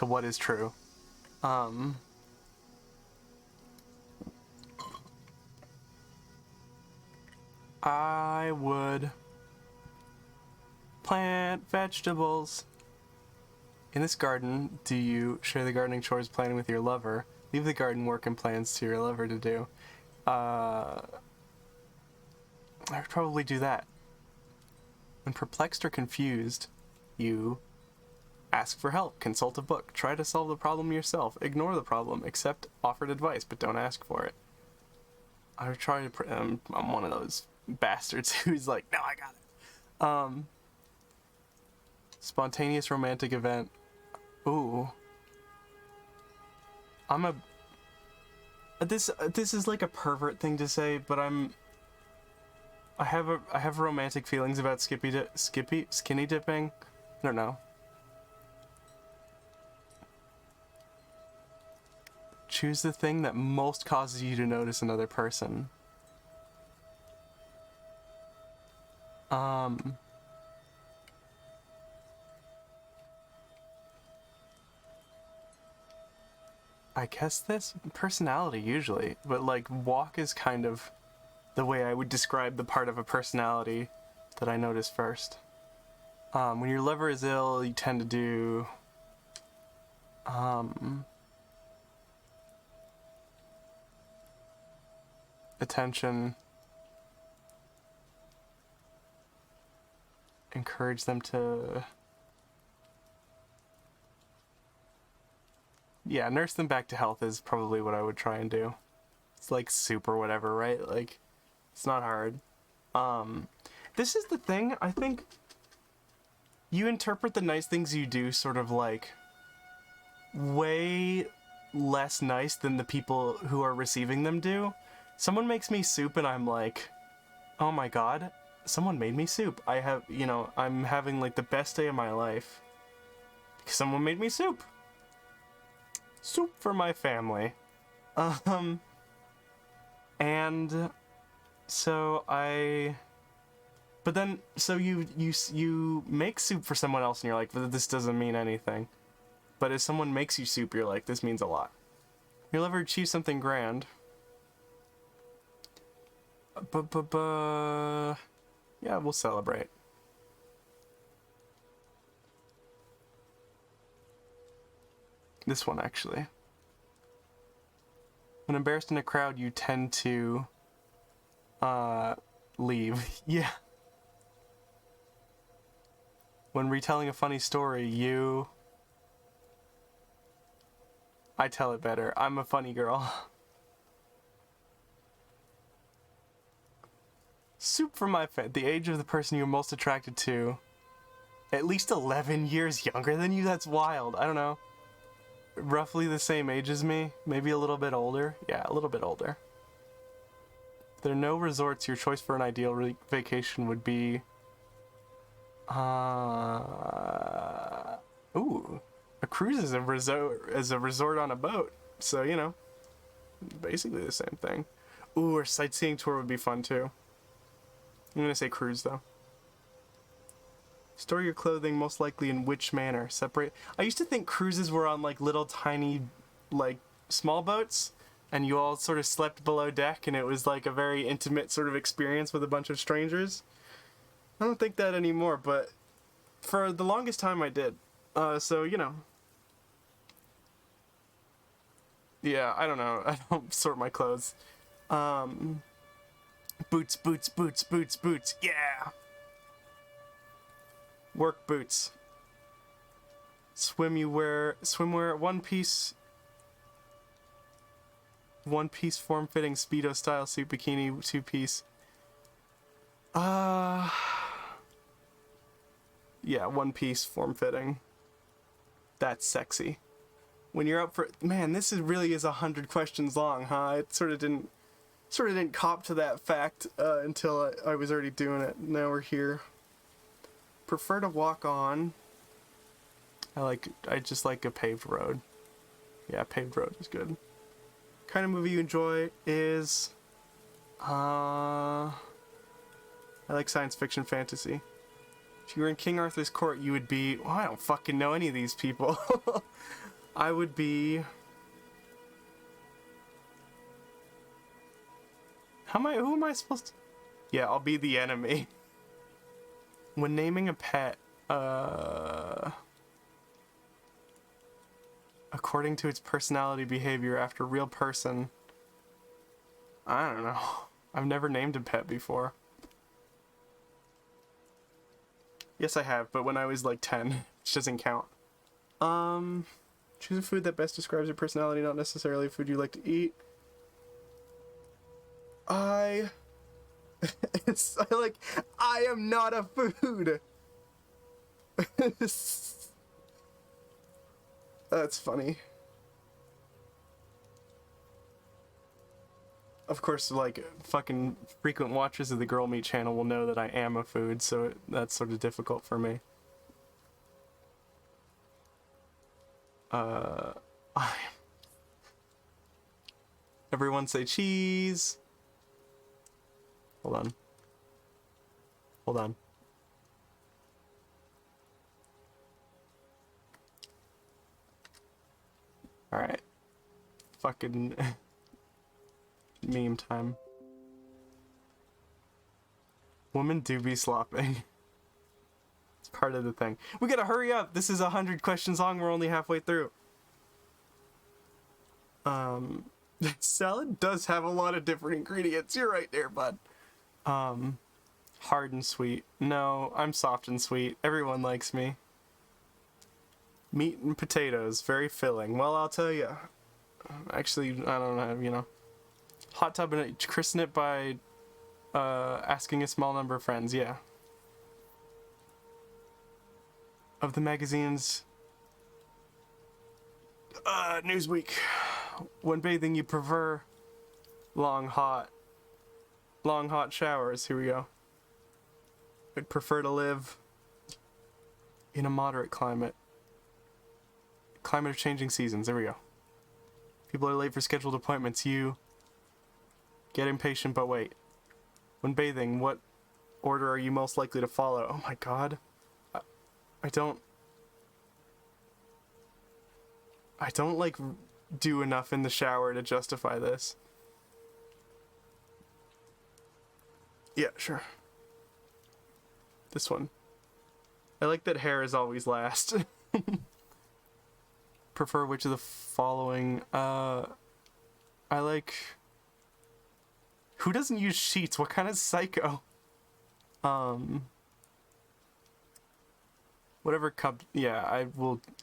what is true. I would plant vegetables. In this garden, do you share the gardening chores planning with your lover? Leave the garden work and plans to your lover to do. I would probably do that. When perplexed or confused, you ask for help, consult a book, try to solve the problem yourself, ignore the problem, accept offered advice, but don't ask for it. I would try to... I'm one of those bastards who's like, no, I got it. Spontaneous romantic event. Ooh. This is like a pervert thing to say, but I have romantic feelings about skinny dipping. I don't know. Choose the thing that most causes you to notice another person. I guess this personality usually, but like walk is kind of the way I would describe the part of a personality that I notice first. When your lover is ill, you tend to do attention, encourage them to, yeah, nurse them back to health is probably what I would try and do. It's like soup or whatever, right? Like, it's not hard. This is the thing, I think you interpret the nice things you do sort of like way less nice than the people who are receiving them do. Someone makes me soup and I'm like, oh my god, someone made me soup. I'm having like the best day of my life because someone made me soup. Soup for my family. And so but then, so you make soup for someone else and you're like, this doesn't mean anything. But if someone makes you soup, you're like, this means a lot. You'll ever achieve something grand. Yeah, we'll celebrate. This one, actually. When embarrassed in a crowd, you tend to leave. Yeah. When retelling a funny story, I tell it better. I'm a funny girl. Soup for my the age of the person you're most attracted to. At least 11 years younger than you? That's wild. I don't know. Roughly the same age as me. Maybe a little bit older. Yeah, a little bit older. If there are no resorts, your choice for an ideal vacation would be... Ooh. A cruise is a resort on a boat. So, you know, basically the same thing. Ooh, a sightseeing tour would be fun too. I'm gonna say cruise though. Store your clothing most likely in which manner? Separate. I used to think cruises were on like little tiny, like small boats, and you all sort of slept below deck, and it was like a very intimate sort of experience with a bunch of strangers. I don't think that anymore, but for the longest time I did. So, you know. Yeah, I don't know. I don't sort my clothes. Boots, boots, boots, boots, boots. Yeah! Work boots. Swimwear, one piece form-fitting Speedo style suit bikini, two piece. Yeah, one piece form-fitting. That's sexy. When you're up for, man, this really is 100 questions long, huh? It sort of didn't cop to that fact until I was already doing it. Now we're here. Prefer to walk on. I just like a paved road. Yeah, paved road is good. kind of movie you enjoy is I like science fiction fantasy. If you were in King Arthur's court, you would be, well, I don't fucking know any of these people. I would be, who am I supposed to, yeah, I'll be the enemy. When naming a pet, according to its personality behavior after a real person, I don't know. I've never named a pet before. Yes, I have, but when I was like 10, which doesn't count. Choose a food that best describes your personality, not necessarily a food you like to eat. I am not a food. That's funny. Of course, like, fucking frequent watchers of the Girl Meat channel will know that I am a food, so that's sort of difficult for me. Everyone say cheese. Hold on. Hold on. Alright. Fucking meme time. Women do be slopping. It's part of the thing. We gotta hurry up! This is 100 questions long, we're only halfway through. Salad does have a lot of different ingredients. You're right there, bud. Hard and sweet. No, I'm soft and sweet. Everyone likes me. Meat and potatoes, very filling. Well, I'll tell you. Actually, I don't know, you know. Hot tub and christen it by asking a small number of friends, yeah. Of the magazines, Newsweek. When bathing, you prefer long hot showers. Here we go. I'd prefer to live in a moderate climate. Climate of changing seasons. There we go. People are late for scheduled appointments. You get impatient, but wait. When bathing, what order are you most likely to follow? Oh my god. I don't like do enough in the shower to justify this. Yeah, sure. This one. I like that hair is always last. Prefer which of the following? I like... Who doesn't use sheets? What kind of psycho? Whatever cup... Yeah,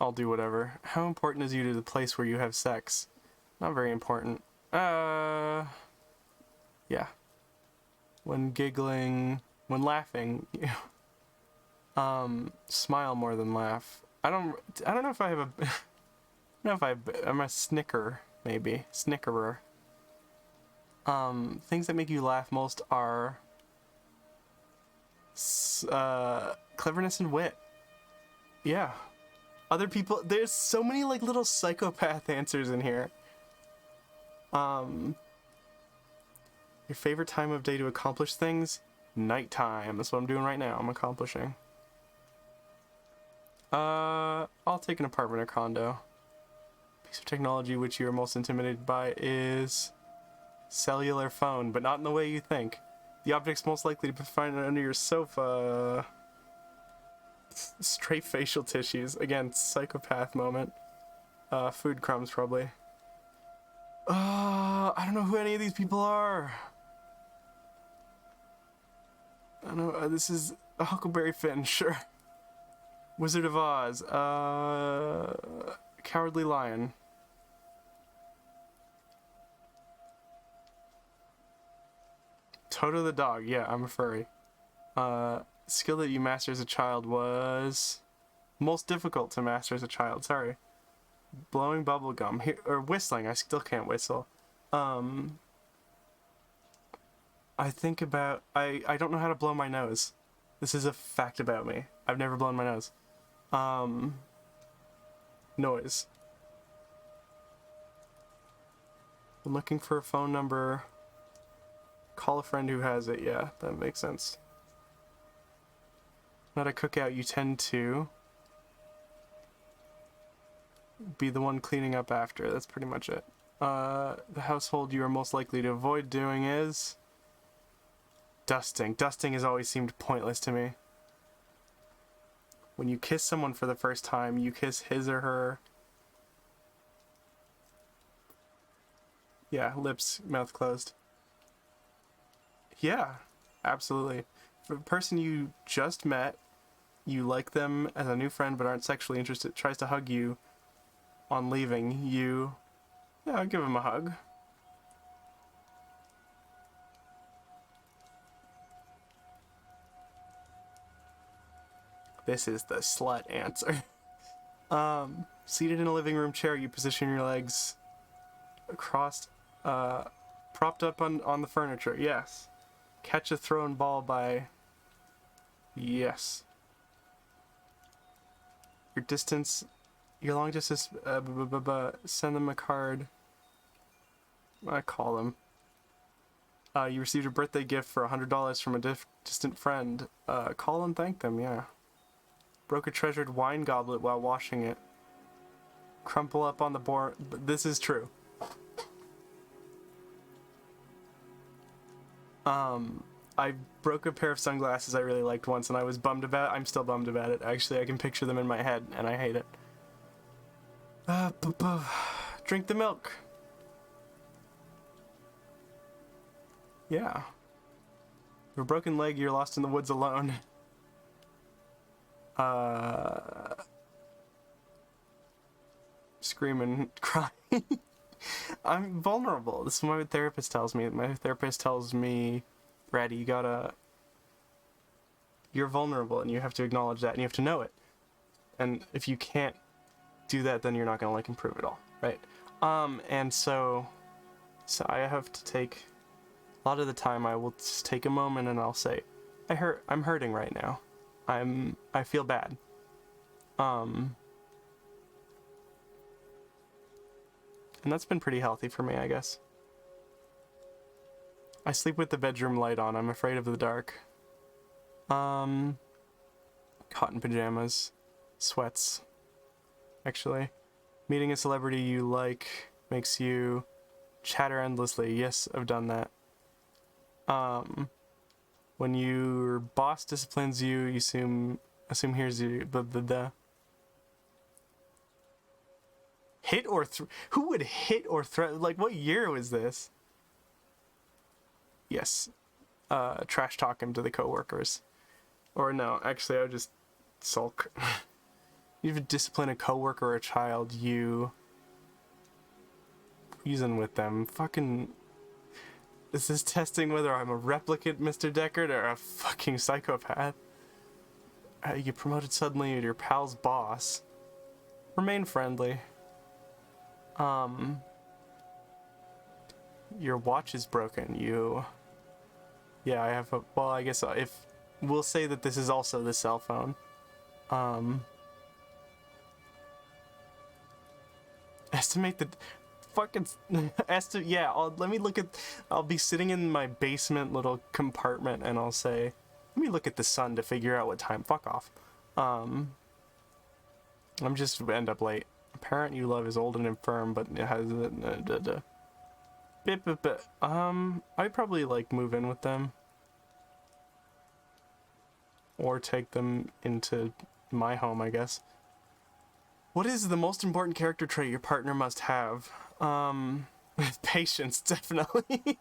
I'll do whatever. How important is you to the place where you have sex? Not very important. Yeah. When giggling... When laughing... smile more than laugh. I don't know if I have a... I don't know if I'm a snicker, maybe. Snickerer. Things that make you laugh most are... cleverness and wit. Yeah. Other people... There's so many, like, little psychopath answers in here. Your favorite time of day to accomplish things? Nighttime. That's what I'm doing right now. I'm accomplishing. I'll take an apartment or condo. Piece of technology which you are most intimidated by is... cellular phone, but not in the way you think. The object's most likely to be found under your sofa. Straight facial tissues. Again, psychopath moment. Food crumbs, probably. I don't know who any of these people are. I don't know. This is a Huckleberry Finn, sure. Wizard of Oz. Cowardly Lion. Toto the dog. Yeah, I'm a furry. Skill that you master as a child was most difficult to master as a child. Sorry. Blowing bubble gum. Or whistling. I still can't whistle. I think about... I don't know how to blow my nose. This is a fact about me. I've never blown my nose. Noise. When looking for a phone number, call a friend who has it. Yeah, that makes sense. At a cookout, you tend to be the one cleaning up after. That's pretty much it. The household you are most likely to avoid doing is dusting. Dusting has always seemed pointless to me. When you kiss someone for the first time, you kiss his or her. Yeah, lips, mouth closed. Yeah, absolutely. For the person you just met, you like them as a new friend but aren't sexually interested, tries to hug you on leaving, you... Yeah, I'll give him a hug. This is the slut answer. Seated in a living room chair, you position your legs across, propped up on the furniture. Yes. Catch a thrown ball by... Yes. Your long distance, send them a card. I call them. You received a birthday gift for $100 from a distant friend. Call and thank them, yeah. Broke a treasured wine goblet while washing it. Crumple up on the board. This is true. I broke a pair of sunglasses I really liked once and I was bummed about it. I'm still bummed about it. Actually, I can picture them in my head and I hate it. Drink the milk. Yeah. Your broken leg, you're lost in the woods alone. Screaming, crying. I'm vulnerable. This is what my therapist tells me. My therapist tells me, Ratty, you're vulnerable and you have to acknowledge that and you have to know it. And if you can't do that, then you're not gonna improve at all, right? And so I have to take, a lot of the time I will just take a moment and I'll say, I'm hurting right now. I feel bad. And that's been pretty healthy for me, I guess. I sleep with the bedroom light on. I'm afraid of the dark. Cotton pajamas. Sweats. Actually. Meeting a celebrity you like makes you chatter endlessly. Yes, I've done that. When your boss disciplines you, you assume here's you. Hit or who would hit or threaten? Like, what year was this? Yes. Trash talk him to the coworkers. Or no, actually, I would just sulk. You discipline a coworker or a child, you reason with them. Fucking... This is testing whether I'm a replicant, Mr. Deckard, or a fucking psychopath. You promoted suddenly to your pal's boss. Remain friendly. Your watch is broken. Yeah, I have a... Well, I guess if... We'll say that this is also the cell phone. Estimate the... Fucking... Yeah, let me look at... I'll be sitting in my basement little compartment and I'll say... Let me look at the sun to figure out what time... Fuck off. I'm just end up late. A parent you love is old and infirm, but it has... I'd probably, like, move in with them. Or take them into my home, I guess. What is the most important character trait your partner must have? Patience, definitely.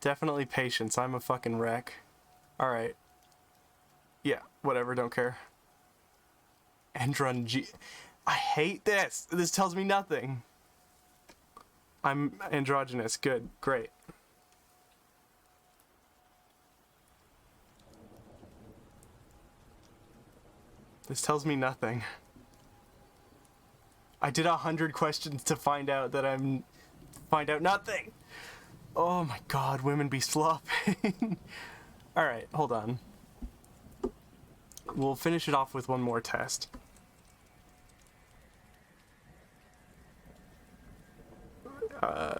Definitely patience. I'm a fucking wreck. Alright. Yeah, whatever, don't care. Andron G. I hate this. This tells me nothing. I'm androgynous. Good. Great. This tells me nothing. I did 100 questions to find out that find out nothing. Oh my god, women be slopping. Alright, hold on. We'll finish it off with one more test.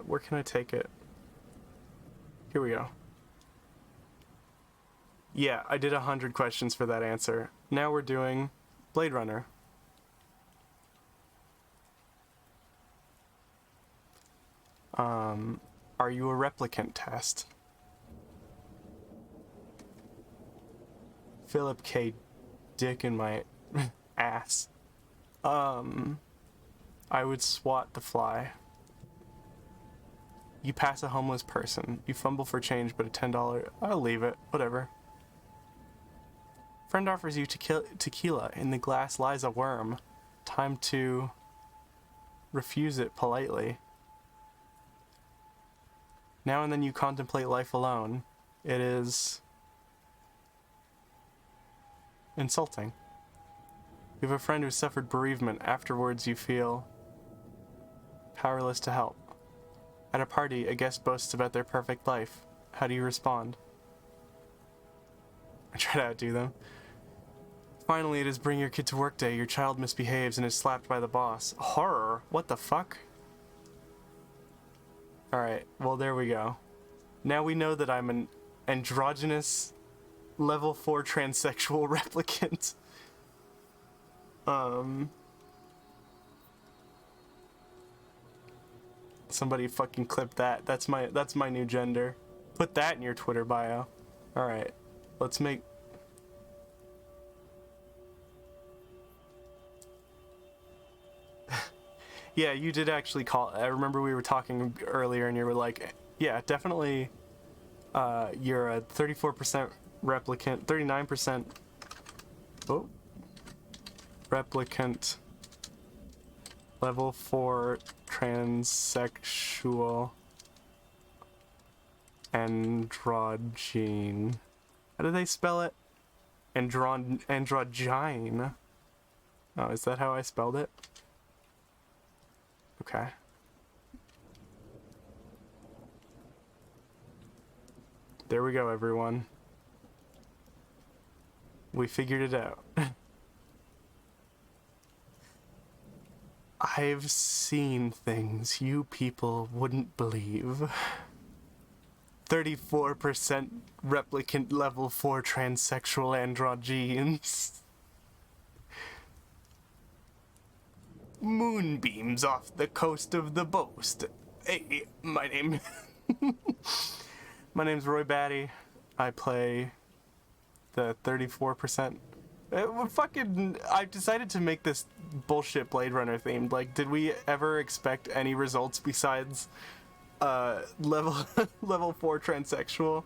Where can I take it? Here we go. Yeah, I did 100 questions for that answer. Now we're doing Blade Runner. Are you a replicant test? Philip K. Dick in my ass. I would swat the fly. You pass a homeless person. You fumble for change, but a $10... I'll leave it. Whatever. Friend offers you tequila. In the glass lies a worm. Time to refuse it politely. Now and then you contemplate life alone. It is insulting. You have a friend who suffered bereavement. Afterwards you feel powerless to help. At a party, a guest boasts about their perfect life. How do you respond? I try to outdo them. Finally, it is bring your kid to work day. Your child misbehaves and is slapped by the boss. Horror? What the fuck? Alright, well there we go. Now we know that I'm an androgynous level 4 transsexual replicant. Somebody fucking clip that. That's my new gender. Put that in your Twitter bio. Alright, let's make... Yeah, you did actually call. I remember we were talking earlier and you were like, yeah, definitely you're a 34% replicant, 39% replicant, level 4 transsexual androgyne. How do they spell it? Androgyne. Oh, is that how I spelled it? Okay. There we go, everyone. We figured it out. I've seen things you people wouldn't believe. 34% replicant level 4 transsexual androgynes. Moonbeams off the coast of the Boast. Hey, my name's Roy Batty. I play the 34%. I decided to make this bullshit Blade Runner themed. Like, did we ever expect any results besides level 4 transsexual?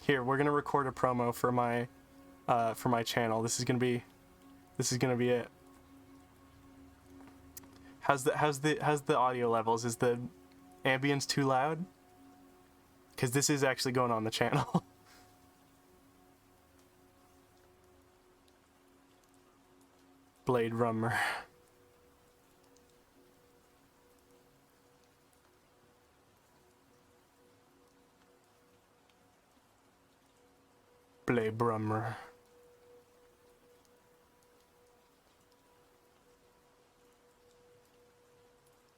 Here, we're gonna record a promo for my channel. This is gonna be it. How's the audio levels? Is the ambience too loud? Because this is actually going on the channel. Blade Runner. Blade Runner.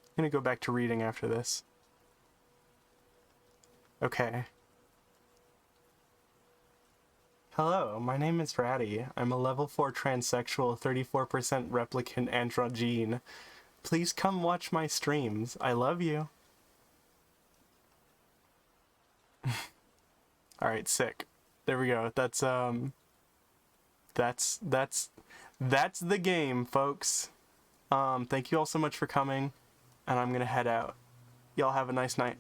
I'm gonna go back to reading after this. Okay. Hello, my name is Ratty. I'm a level 4 transsexual, 34% replicant androgyne. Please come watch my streams. I love you. Alright, sick. There we go. That's the game, folks. Thank you all so much for coming, and I'm gonna head out. Y'all have a nice night.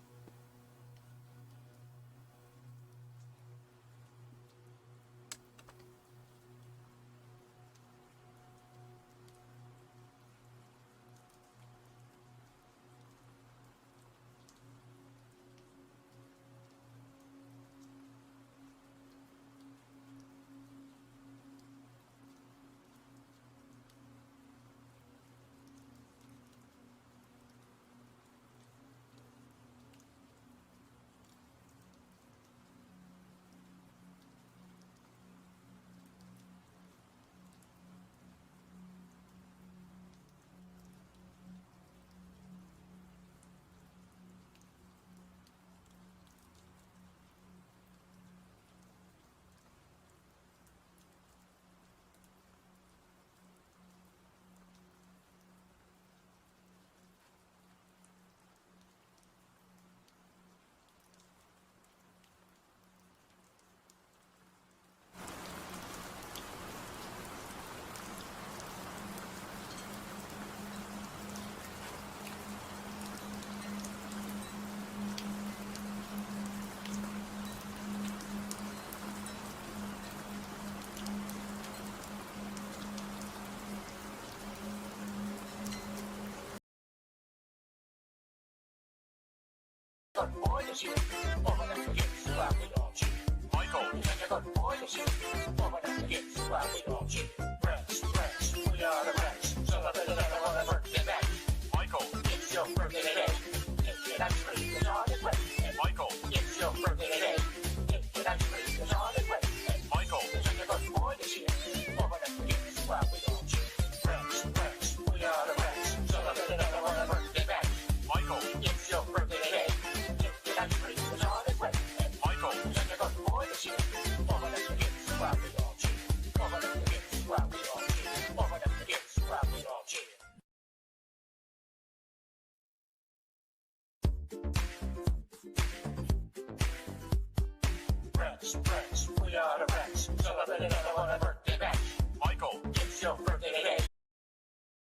this year. Over the kids, well, we all cheer. Michael, such a good boy this year. Over the kids, well, we all cheer. Rex, we are the Rex. Celebrate another birthday back. Michael, it's your birthday today. If you're not free, it's on its way. And Michael, it's your birthday today. If you're not free, it's on its way. And Michael, such a good boy this year. Over the kids, well, we all cheer. Rex, we are the Rex. Celebrate another birthday back. Michael, it's your birthday today. If you're not free, it's on its way. And Michael, such a good boy this year. Over the kids, well, we all cheer. Over the kids, well, we all cheer. Over the kids, well, we all cheer. Rex, we are the Rex. Celebrate another birthday back. Michael, it's your birthday.